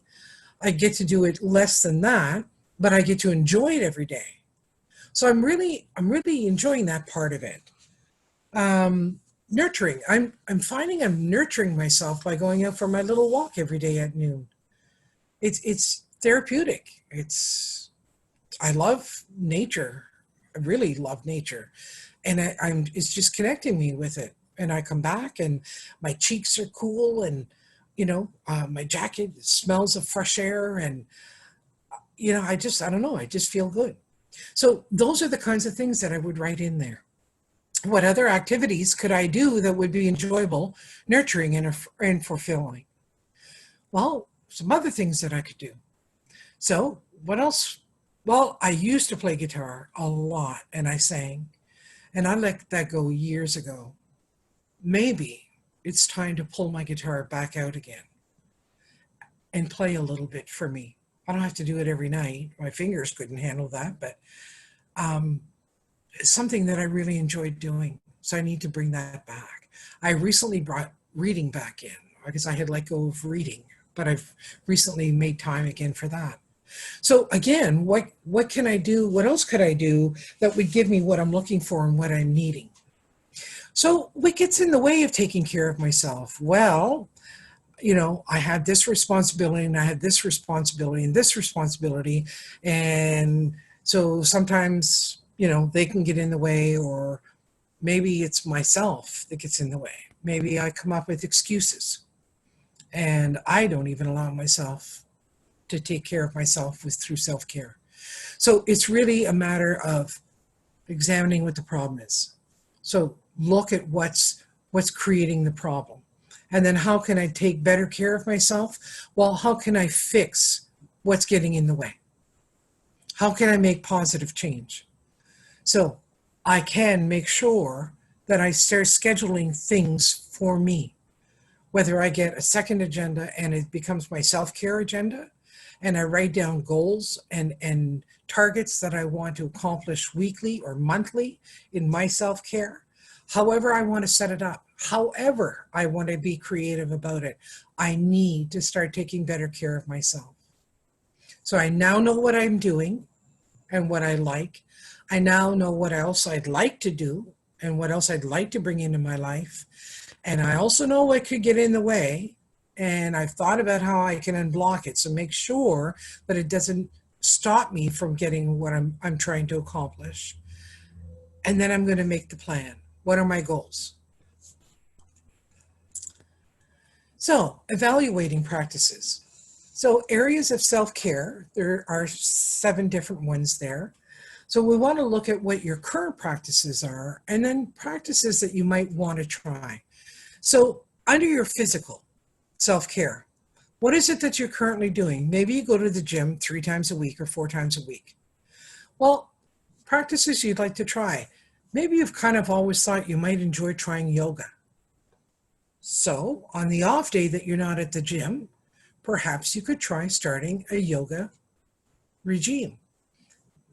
I get to do it less than that, but I get to enjoy it every day. So I'm really enjoying that part of it. Nurturing. I'm finding I'm nurturing myself by going out for my little walk every day at noon. It's therapeutic. I love nature. I really love nature, and it's just connecting me with it. And I come back, and my cheeks are cool, and my jacket smells of fresh air, and I don't know. I just feel good. So those are the kinds of things that I would write in there. What other activities could I do that would be enjoyable, nurturing, and fulfilling? Well, some other things that I could do. So what else? Well, I used to play guitar a lot and I sang, and I let that go years ago. Maybe it's time to pull my guitar back out again and play a little bit for me. I don't have to do it every night. My fingers couldn't handle that, but it's something that I really enjoyed doing. So I need to bring that back. I recently brought reading back in because I had let go of reading, but I've recently made time again for that. So again, what can I do? What else could I do that would give me what I'm looking for and what I'm needing? So what gets in the way of taking care of myself? Well, I had this responsibility and I had this responsibility and this responsibility. And so sometimes, they can get in the way, or maybe it's myself that gets in the way. Maybe I come up with excuses and I don't even allow myself to take care of myself through self-care. So it's really a matter of examining what the problem is. So look at what's creating the problem. And then how can I take better care of myself? Well, how can I fix what's getting in the way? How can I make positive change? So I can make sure that I start scheduling things for me, whether I get a second agenda and it becomes my self-care agenda, and I write down goals and targets that I want to accomplish weekly or monthly in my self-care. However I want to set it up, however I want to be creative about it, I need to start taking better care of myself. So I now know what I'm doing and what I like. I now know what else I'd like to do and what else I'd like to bring into my life. And I also know what could get in the way. And I've thought about how I can unblock it. So make sure that it doesn't stop me from getting what I'm trying to accomplish. And then I'm going to make the plan. What are my goals? So evaluating practices. So areas of self-care, there are 7 different ones there. So we want to look at what your current practices are and then practices that you might want to try. So under your physical self-care, what is it that you're currently doing? Maybe you go to the gym 3 times a week or 4 times a week. Well, practices you'd like to try. Maybe you've kind of always thought you might enjoy trying yoga. So on the off day that you're not at the gym, perhaps you could try starting a yoga regime.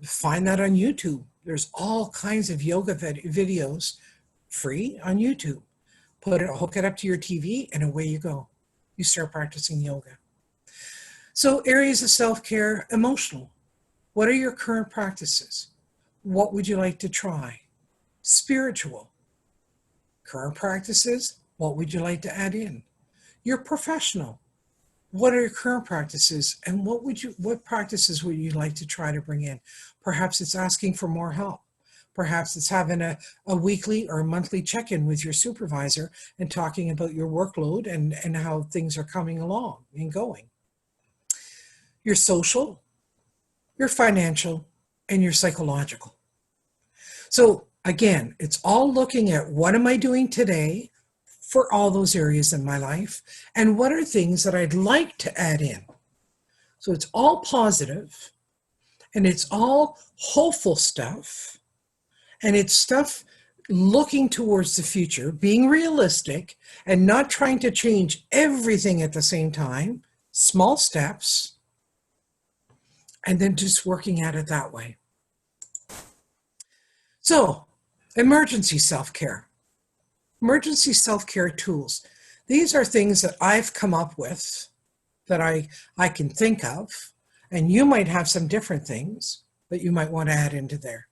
Find that on YouTube. There's all kinds of yoga videos free on YouTube. Hook it up to your TV and away you go. You start practicing yoga. So areas of self-care, emotional. What are your current practices? What would you like to try? Spiritual. Current practices, what would you like to add in? Your professional. What are your current practices and what practices would you like to try to bring in? Perhaps it's asking for more help. Perhaps it's having a weekly or monthly check-in with your supervisor and talking about your workload and how things are coming along and going. Your social, your financial, and your psychological. So again, it's all looking at what am I doing today for all those areas in my life, and what are things that I'd like to add in. So it's all positive, and it's all hopeful stuff, and it's stuff looking towards the future, being realistic, and not trying to change everything at the same time, small steps, and then just working at it that way. So, emergency self-care. Emergency self-care tools. These are things that I've come up with that I can think of, and you might have some different things that you might want to add into there.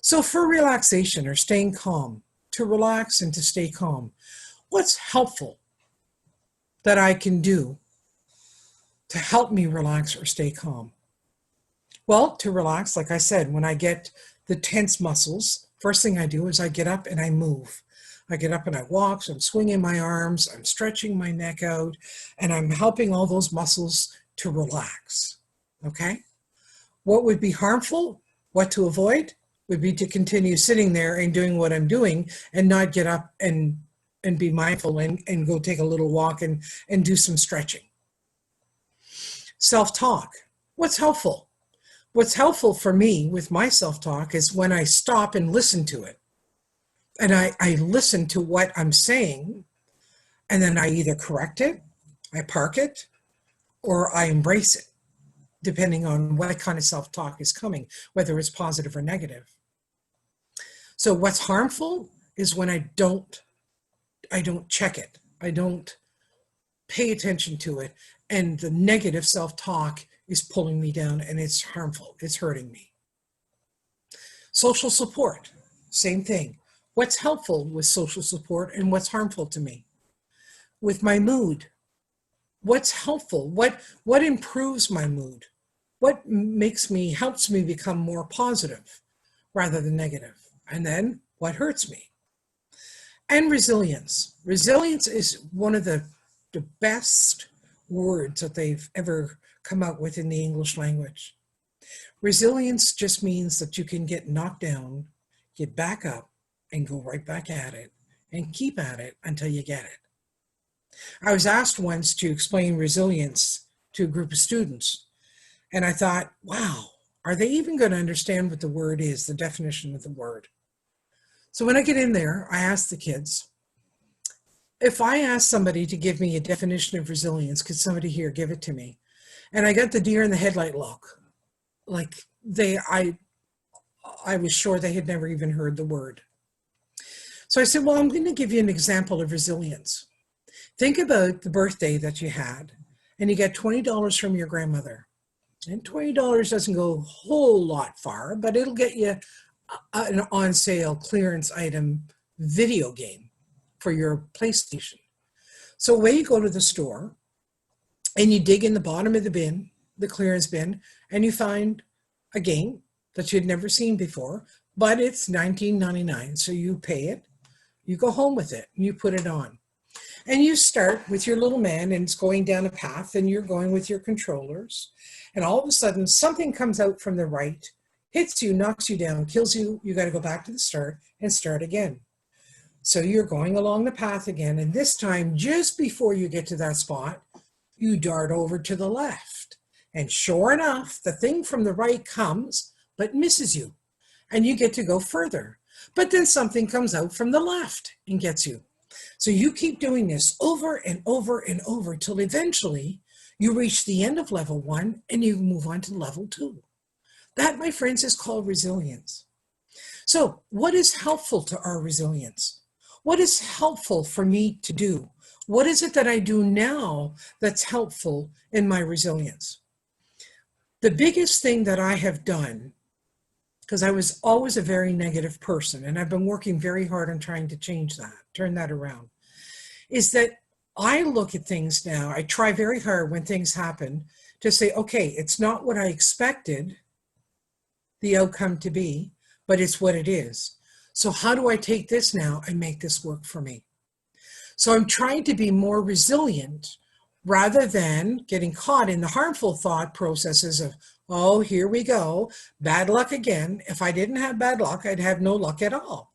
So for relaxation or staying calm, to relax and to stay calm, what's helpful that I can do to help me relax or stay calm? Well, to relax, like I said, when I get the tense muscles, first thing I do is I get up and I move. I get up and I walk, so I'm swinging my arms, I'm stretching my neck out, and I'm helping all those muscles to relax, okay? What would be harmful, what to avoid, would be to continue sitting there and doing what I'm doing and not get up and be mindful and go take a little walk and do some stretching. Self-talk, what's helpful? What's helpful for me with my self-talk is when I stop and listen to it. And I listen to what I'm saying, and then I either correct it, I park it, or I embrace it, depending on what kind of self-talk is coming, whether it's positive or negative. So what's harmful is when I don't check it. I don't pay attention to it, and the negative self-talk is pulling me down, and it's harmful. It's hurting me. Social support, same thing. What's helpful with social support and what's harmful to me? With my mood, what's helpful? What improves my mood? What helps me become more positive rather than negative? And then what hurts me? And resilience. Resilience is one of the best words that they've ever come out with in the English language. Resilience just means that you can get knocked down, get back up, and go right back at it and keep at it until you get it. I was asked once to explain resilience to a group of students, and I thought, wow, are they even going to understand what the word is, the definition of the word? So when I get in there, I ask the kids, if I ask somebody to give me a definition of resilience, could somebody here give it to me? And I got the deer in the headlight look. Like I was sure they had never even heard the word. So I said, well, I'm going to give you an example of resilience. Think about the birthday that you had, and you get $20 from your grandmother. And $20 doesn't go a whole lot far, but it'll get you an on sale clearance item video game for your PlayStation. So away you go to the store, and you dig in the bottom of the bin, the clearance bin, and you find a game that you'd never seen before, but it's $19.99. So you pay it, you go home with it, and you put it on. And you start with your little man, and it's going down a path, and you're going with your controllers. And all of a sudden, something comes out from the right, hits you, knocks you down, kills you. You got to go back to the start and start again. So you're going along the path again. And this time, just before you get to that spot, you dart over to the left. And sure enough, the thing from the right comes, but misses you. And you get to go further. But then something comes out from the left and gets you. So you keep doing this over and over and over till eventually you reach the end of level 1 and you move on to level 2. That, my friends, is called resilience. So what is helpful to our resilience? What is helpful for me to do? What is it that I do now that's helpful in my resilience? The biggest thing that I have done, because I was always a very negative person, and I've been working very hard on trying to change that, turn that around, is that I look at things now, I try very hard when things happen to say, okay, it's not what I expected the outcome to be, but it's what it is. So how do I take this now and make this work for me? So I'm trying to be more resilient rather than getting caught in the harmful thought processes of, oh, here we go, bad luck again. If I didn't have bad luck, I'd have no luck at all.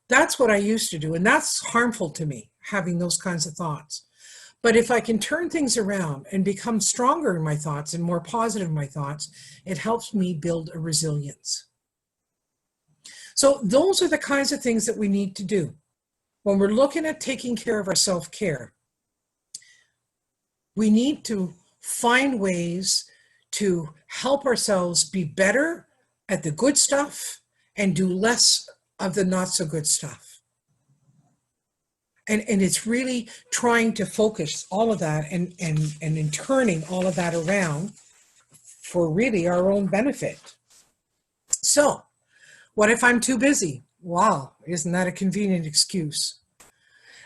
That's what I used to do, and that's harmful to me, having those kinds of thoughts. But if I can turn things around and become stronger in my thoughts and more positive in my thoughts, it helps me build a resilience. So those are the kinds of things that we need to do. When we're looking at taking care of our self-care, we need to find ways to help ourselves be better at the good stuff and do less of the not so good stuff. And it's really trying to focus all of that and in turning all of that around for really our own benefit. So, what if I'm too busy? Wow, isn't that a convenient excuse?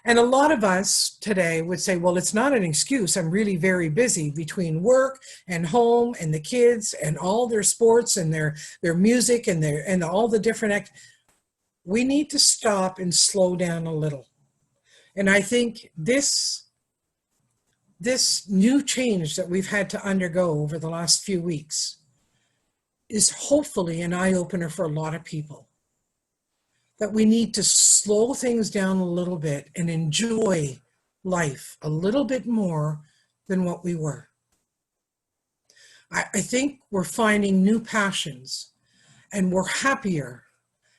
And a lot of us today would say, well, it's not an excuse. I'm really very busy between work and home and the kids and all their sports and their music and all the different we need to stop and slow down a little. And I think this new change that we've had to undergo over the last few weeks is hopefully an eye-opener for a lot of people. That we need to slow things down a little bit and enjoy life a little bit more than what we were. I think we're finding new passions, and we're happier,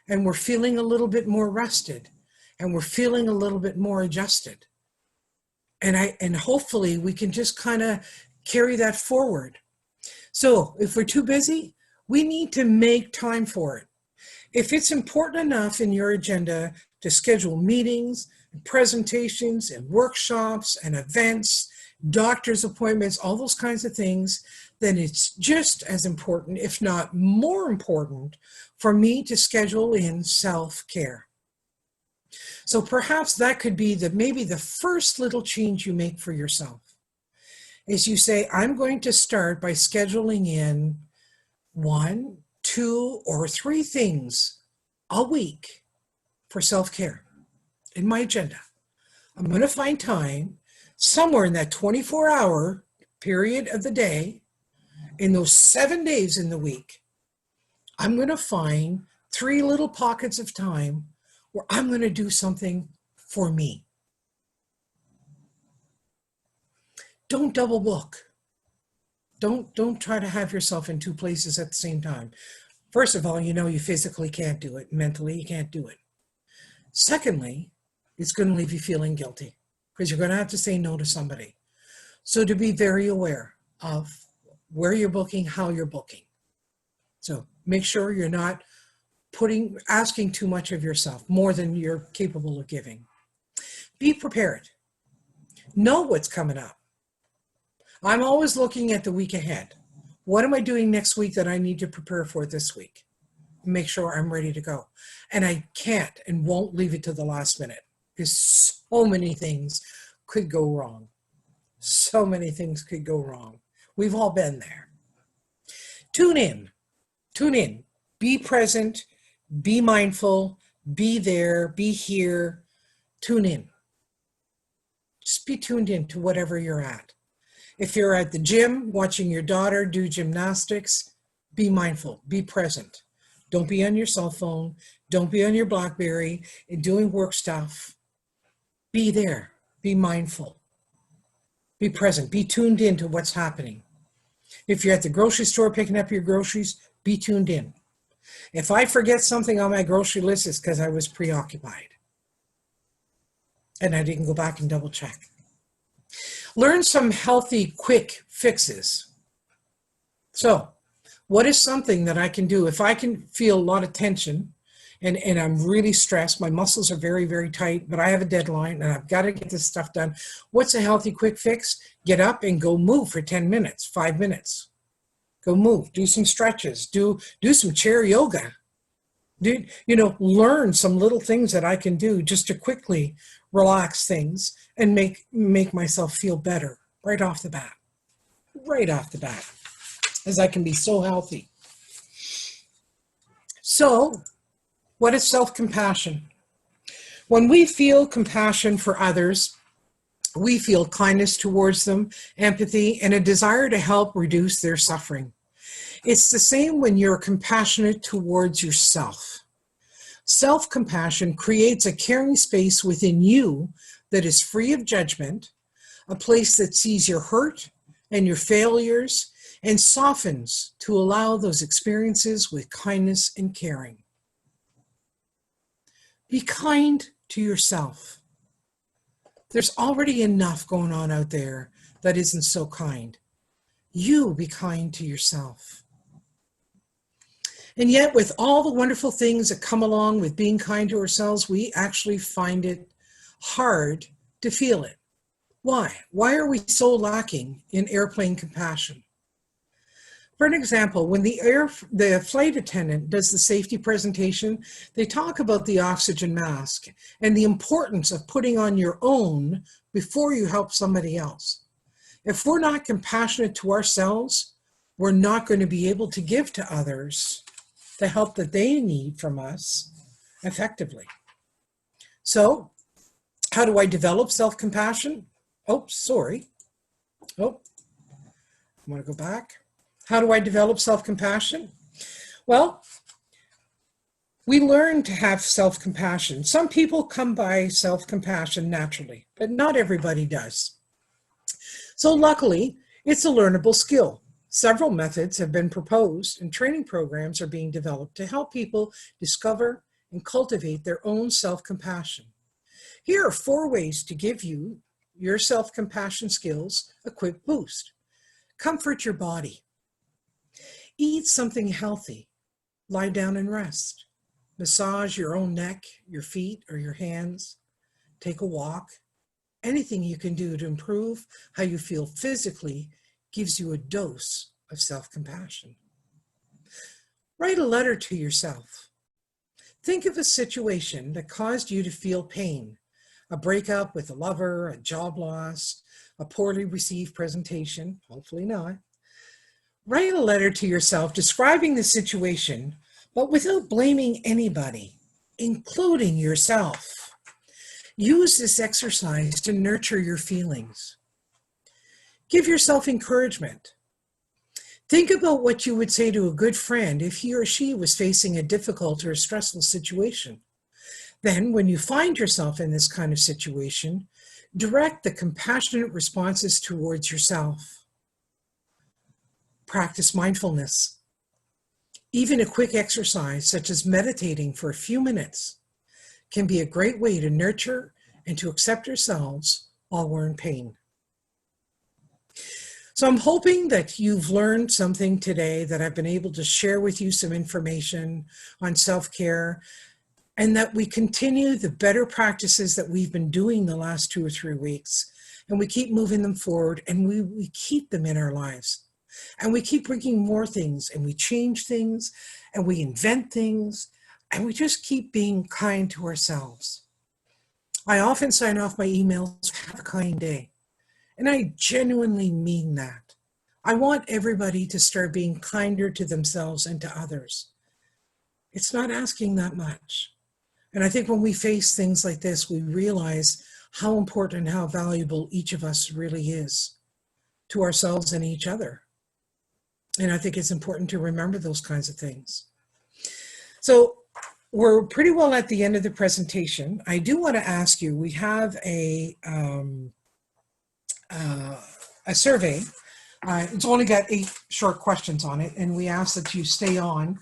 and we're feeling a little bit more rested, and we're feeling a little bit more adjusted. And hopefully we can just kind of carry that forward. So if we're too busy, we need to make time for it. If it's important enough in your agenda to schedule meetings, and presentations, and workshops, and events, doctor's appointments, all those kinds of things, then it's just as important, if not more important, for me to schedule in self-care. So perhaps that could be maybe the first little change you make for yourself, is you say, I'm going to start by scheduling in 1, 2, or 3 things a week for self-care in my agenda. I'm going to find time somewhere in that 24-hour period of the day, in those 7 days in the week. I'm going to find 3 little pockets of time where I'm going to do something for me. Don't double book. Don't try to have yourself in 2 places at the same time. First of all, you physically can't do it. Mentally, you can't do it. Secondly, it's going to leave you feeling guilty because you're going to have to say no to somebody. So to be very aware of where you're booking, how you're booking. So make sure you're not asking too much of yourself, more than you're capable of giving. Be prepared. Know what's coming up. I'm always looking at the week ahead. What am I doing next week that I need to prepare for this week? Make sure I'm ready to go. And I can't and won't leave it to the last minute, because so many things could go wrong. So many things could go wrong. We've all been there. Tune in. Be present. Be mindful, be there, be here, tune in. Just be tuned in to whatever you're at. If you're at the gym watching your daughter do gymnastics, be mindful, be present. Don't be on your cell phone, don't be on your BlackBerry and doing work stuff. Be there, be mindful, be present, be tuned in to what's happening. If you're at the grocery store picking up your groceries, be tuned in. If I forget something on my grocery list, it's because I was preoccupied and I didn't go back and double check. Learn some healthy, quick fixes. So, what is something that I can do if I can feel a lot of tension and I'm really stressed. My muscles are very, very tight, but I have a deadline and I've got to get this stuff done. What's a healthy quick fix? Get up and go move for 10 minutes, 5 minutes. Go move, do some stretches, do some chair yoga. Learn some little things that I can do just to quickly relax things and make myself feel better right off the bat. Right off the bat, as I can be so healthy. So, what is self-compassion? When we feel compassion for others, we feel kindness towards them, empathy, and a desire to help reduce their suffering. It's the same when you're compassionate towards yourself. Self-compassion creates a caring space within you that is free of judgment, a place that sees your hurt and your failures and softens to allow those experiences with kindness and caring. Be kind to yourself. There's already enough going on out there that isn't so kind. You be kind to yourself. And yet, with all the wonderful things that come along with being kind to ourselves, we actually find it hard to feel it. Why? Why are we so lacking in airplane compassion? For an example, when the flight attendant does the safety presentation, they talk about the oxygen mask and the importance of putting on your own before you help somebody else. If we're not compassionate to ourselves, we're not going to be able to give to others the help that they need from us effectively. So, how do I develop self-compassion? Oh, sorry. Oh, I want to go back. How do I develop self-compassion? Well, we learn to have self-compassion. Some people come by self-compassion naturally, but not everybody does. So luckily, it's a learnable skill. Several methods have been proposed and training programs are being developed to help people discover and cultivate their own self-compassion. Here are 4 ways to give you your self-compassion skills a quick boost. Comfort your body. Eat something healthy. Lie down and rest. Massage your own neck, your feet, or your hands. Take a walk. Anything you can do to improve how you feel physically gives you a dose of self-compassion. Write a letter to yourself. Think of a situation that caused you to feel pain. A breakup with a lover, a job loss, a poorly received presentation, hopefully not. Write a letter to yourself describing the situation, but without blaming anybody, including yourself. Use this exercise to nurture your feelings. Give yourself encouragement. Think about what you would say to a good friend if he or she was facing a difficult or stressful situation. Then, when you find yourself in this kind of situation, direct the compassionate responses towards yourself. Practice mindfulness. Even a quick exercise, such as meditating for a few minutes, can be a great way to nurture and to accept ourselves while we're in pain. So I'm hoping that you've learned something today, that I've been able to share with you some information on self-care, and that we continue the better practices that we've been doing the last 2 or 3 weeks, and we keep moving them forward, and we keep them in our lives. And we keep bringing more things, and we change things, and we invent things, and we just keep being kind to ourselves. I often sign off my emails, "Have a kind day." And I genuinely mean that. I want everybody to start being kinder to themselves and to others. It's not asking that much. And I think when we face things like this, we realize how important and how valuable each of us really is to ourselves and each other. And I think it's important to remember those kinds of things. So we're pretty well at the end of the presentation. I do want to ask you, we have a survey. It's only got 8 short questions on it, and we ask that you stay on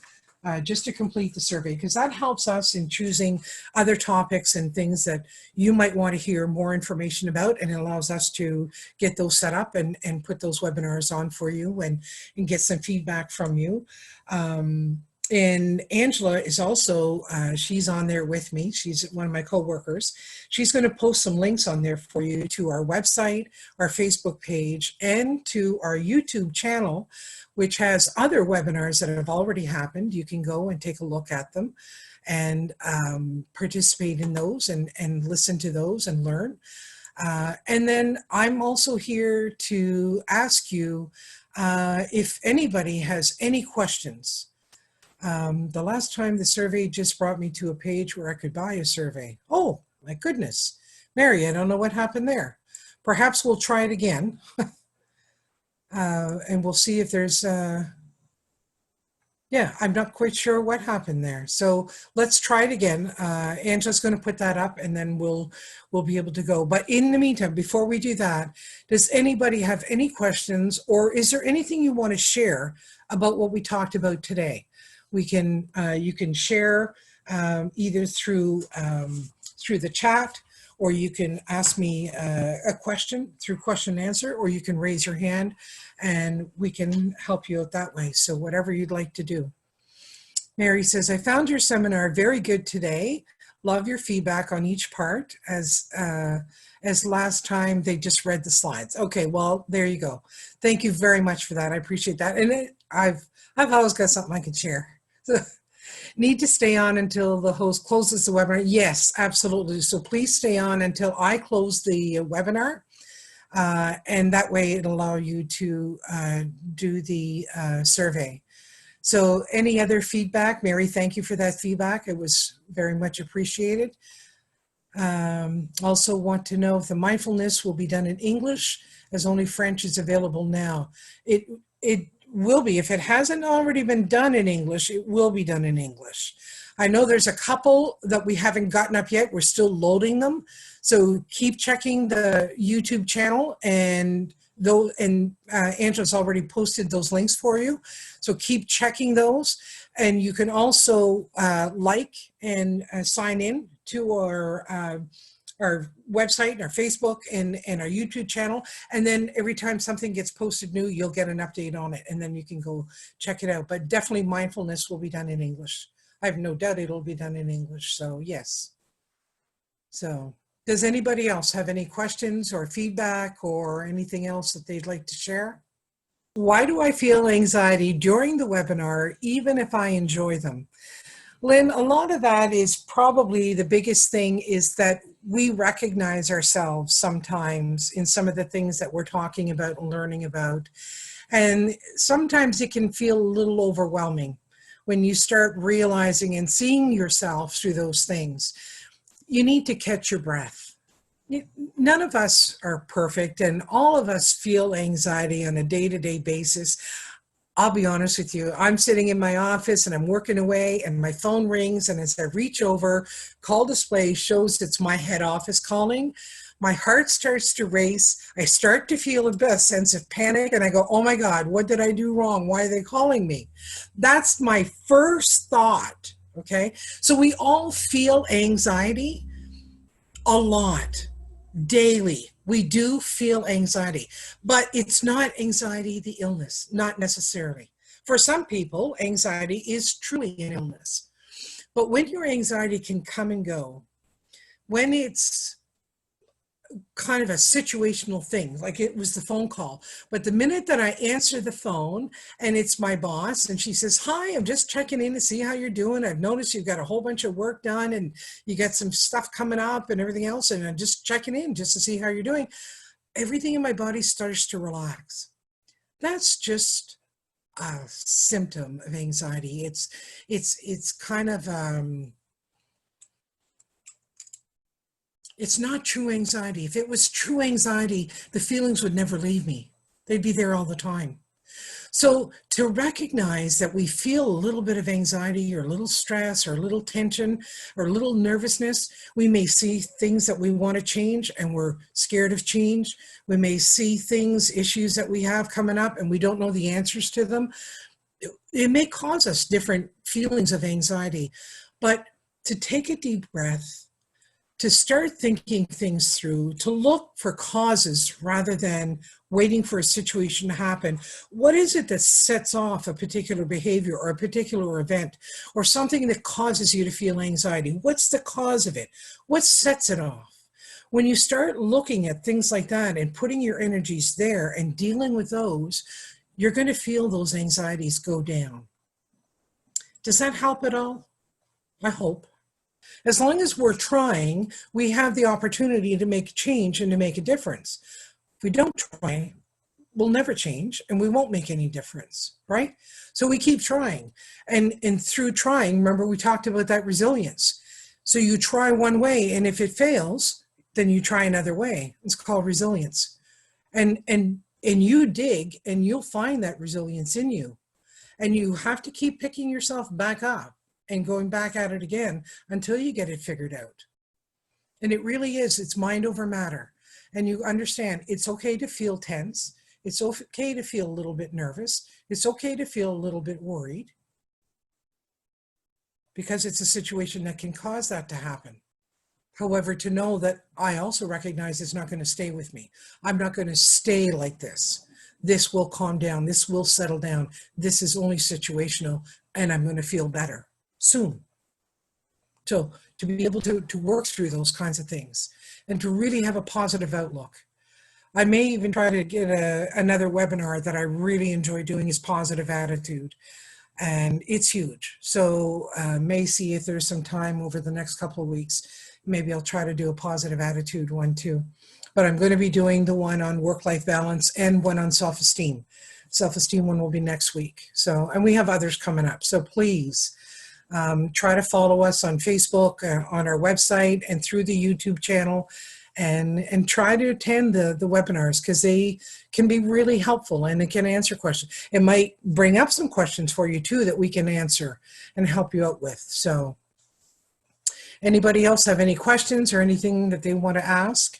just to complete the survey, because that helps us in choosing other topics and things that you might want to hear more information about, and it allows us to get those set up and put those webinars on for you and get some feedback from you. And Angela is also, she's on there with me. She's one of my coworkers. She's going to post some links on there for you to our website, our Facebook page, and to our YouTube channel, which has other webinars that have already happened. You can go and take a look at them and participate in those and listen to those and learn. And then I'm also here to ask you if anybody has any questions. The last time the survey just brought me to a page where I could buy a survey. Oh, my goodness. Mary, I don't know what happened there. Perhaps we'll try it again. And we'll see if there's, yeah, I'm not quite sure what happened there. So let's try it again. Angela's going to put that up and then we'll be able to go. But in the meantime, before we do that, does anybody have any questions, or is there anything you want to share about what we talked about today? We can, you can share either through the chat, or you can ask me a question through question and answer, or you can raise your hand and we can help you out that way. So whatever you'd like to do. Mary says, I found your seminar very good today. Love your feedback on each part, as last time they just read the slides. Okay, well, there you go. Thank you very much for that. I appreciate that. And I've always got something I can share. So, need to stay on until the host closes the webinar? Yes, absolutely. So please stay on until I close the webinar. And that way it'll allow you to do the survey. So any other feedback? Mary, thank you for that feedback. It was very much appreciated. Also want to know if the mindfulness will be done in English, as only French is available now. It will be. If it hasn't already been done in English, it will be done in English. I know there's a couple that we haven't gotten up yet. We're still loading them. So keep checking the YouTube channel, and Angela's already posted those links for you. So keep checking those. And you can also like and sign in to our website and our Facebook and our YouTube channel. And then every time something gets posted new, you'll get an update on it, and then you can go check it out. But definitely mindfulness will be done in English. I have no doubt it'll be done in English, so yes. So does anybody else have any questions or feedback or anything else that they'd like to share? Why do I feel anxiety during the webinar, even if I enjoy them? Lynn, a lot of that is probably the biggest thing is that we recognize ourselves sometimes in some of the things that we're talking about and learning about. And sometimes it can feel a little overwhelming when you start realizing and seeing yourself through those things. You need to catch your breath. None of us are perfect, and all of us feel anxiety on a day-to-day basis. I'll be honest with you, I'm sitting in my office and I'm working away and my phone rings, and as I reach over, call display shows it's my head office calling. My heart starts to race. I start to feel a sense of panic, and I go, oh my God, what did I do wrong? Why are they calling me? That's my first thought, okay? So we all feel anxiety a lot, daily. We do feel anxiety, but it's not anxiety, the illness, not necessarily. For some people, anxiety is truly an illness. But when your anxiety can come and go, when it's kind of a situational thing, like it was the phone call, but the minute that I answer the phone and it's my boss and she says, hi, I'm just checking in to see how you're doing. I've noticed you've got a whole bunch of work done and you got some stuff coming up and everything else, and I'm just checking in just to see how you're doing. Everything in my body starts to relax. That's just a symptom of anxiety. It's kind of it's not true anxiety. If it was true anxiety, the feelings would never leave me. They'd be there all the time. So to recognize that we feel a little bit of anxiety or a little stress or a little tension or a little nervousness, we may see things that we want to change and we're scared of change. We may see things, issues that we have coming up and we don't know the answers to them. It may cause us different feelings of anxiety, but to take a deep breath, to start thinking things through, to look for causes rather than waiting for a situation to happen. What is it that sets off a particular behavior or a particular event or something that causes you to feel anxiety? What's the cause of it? What sets it off? When you start looking at things like that and putting your energies there and dealing with those, you're going to feel those anxieties go down. Does that help at all? I hope. As long as we're trying, we have the opportunity to make a change and to make a difference. If we don't try, we'll never change and we won't make any difference, right? So we keep trying. And through trying, remember we talked about that resilience. So you try one way, and if it fails, then you try another way. It's called resilience. And you dig and you'll find that resilience in you. And you have to keep picking yourself back up and going back at it again until you get it figured out. And it really is, it's mind over matter. And you understand it's okay to feel tense. It's okay to feel a little bit nervous. It's okay to feel a little bit worried, because it's a situation that can cause that to happen. However, to know that I also recognize it's not going to stay with me. I'm not going to stay like this. This will calm down. This will settle down. This is only situational, and I'm going to feel better soon. So to be able to work through those kinds of things and to really have a positive outlook. I may even try to get another webinar that I really enjoy doing is positive attitude. And it's huge. So may see if there's some time over the next couple of weeks. Maybe I'll try to do a positive attitude one too. But I'm going to be doing the one on work-life balance and one on self-esteem. Self-esteem one will be next week. So, and we have others coming up. So please try to follow us on Facebook, on our website, and through the YouTube channel. And try to attend the webinars, because they can be really helpful and it can answer questions. It might bring up some questions for you too that we can answer and help you out with. So anybody else have any questions or anything that they want to ask?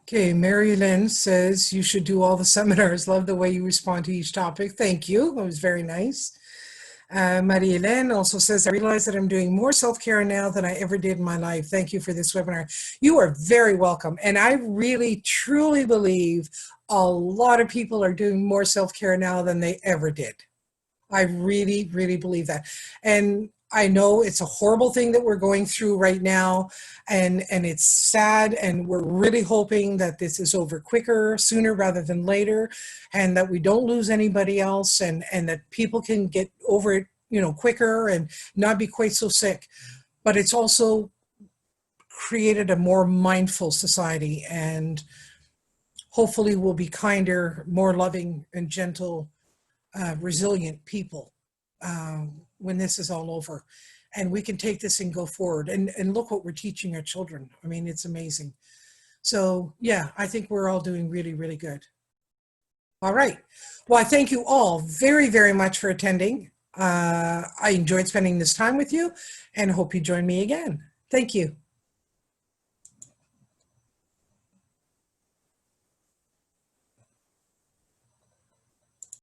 Okay, Mary Lynn says you should do all the seminars. Love the way you respond to each topic. Thank you. That was very nice. Marie-Hélène also says, I realize that I'm doing more self-care now than I ever did in my life. Thank you for this webinar. You are very welcome. And I really, truly believe a lot of people are doing more self-care now than they ever did. I really, really believe that. And I know it's a horrible thing that we're going through right now, and it's sad, and we're really hoping that this is over quicker, sooner rather than later, and that we don't lose anybody else, and that people can get over it, you know, quicker and not be quite so sick. But it's also created a more mindful society, and hopefully we'll be kinder, more loving and gentle, resilient people when this is all over, and we can take this and go forward and look what we're teaching our children. I mean, it's amazing. So yeah, I think we're all doing really, really good. All right. Well, I thank you all very, very much for attending. I enjoyed spending this time with you and hope you join me again. Thank you.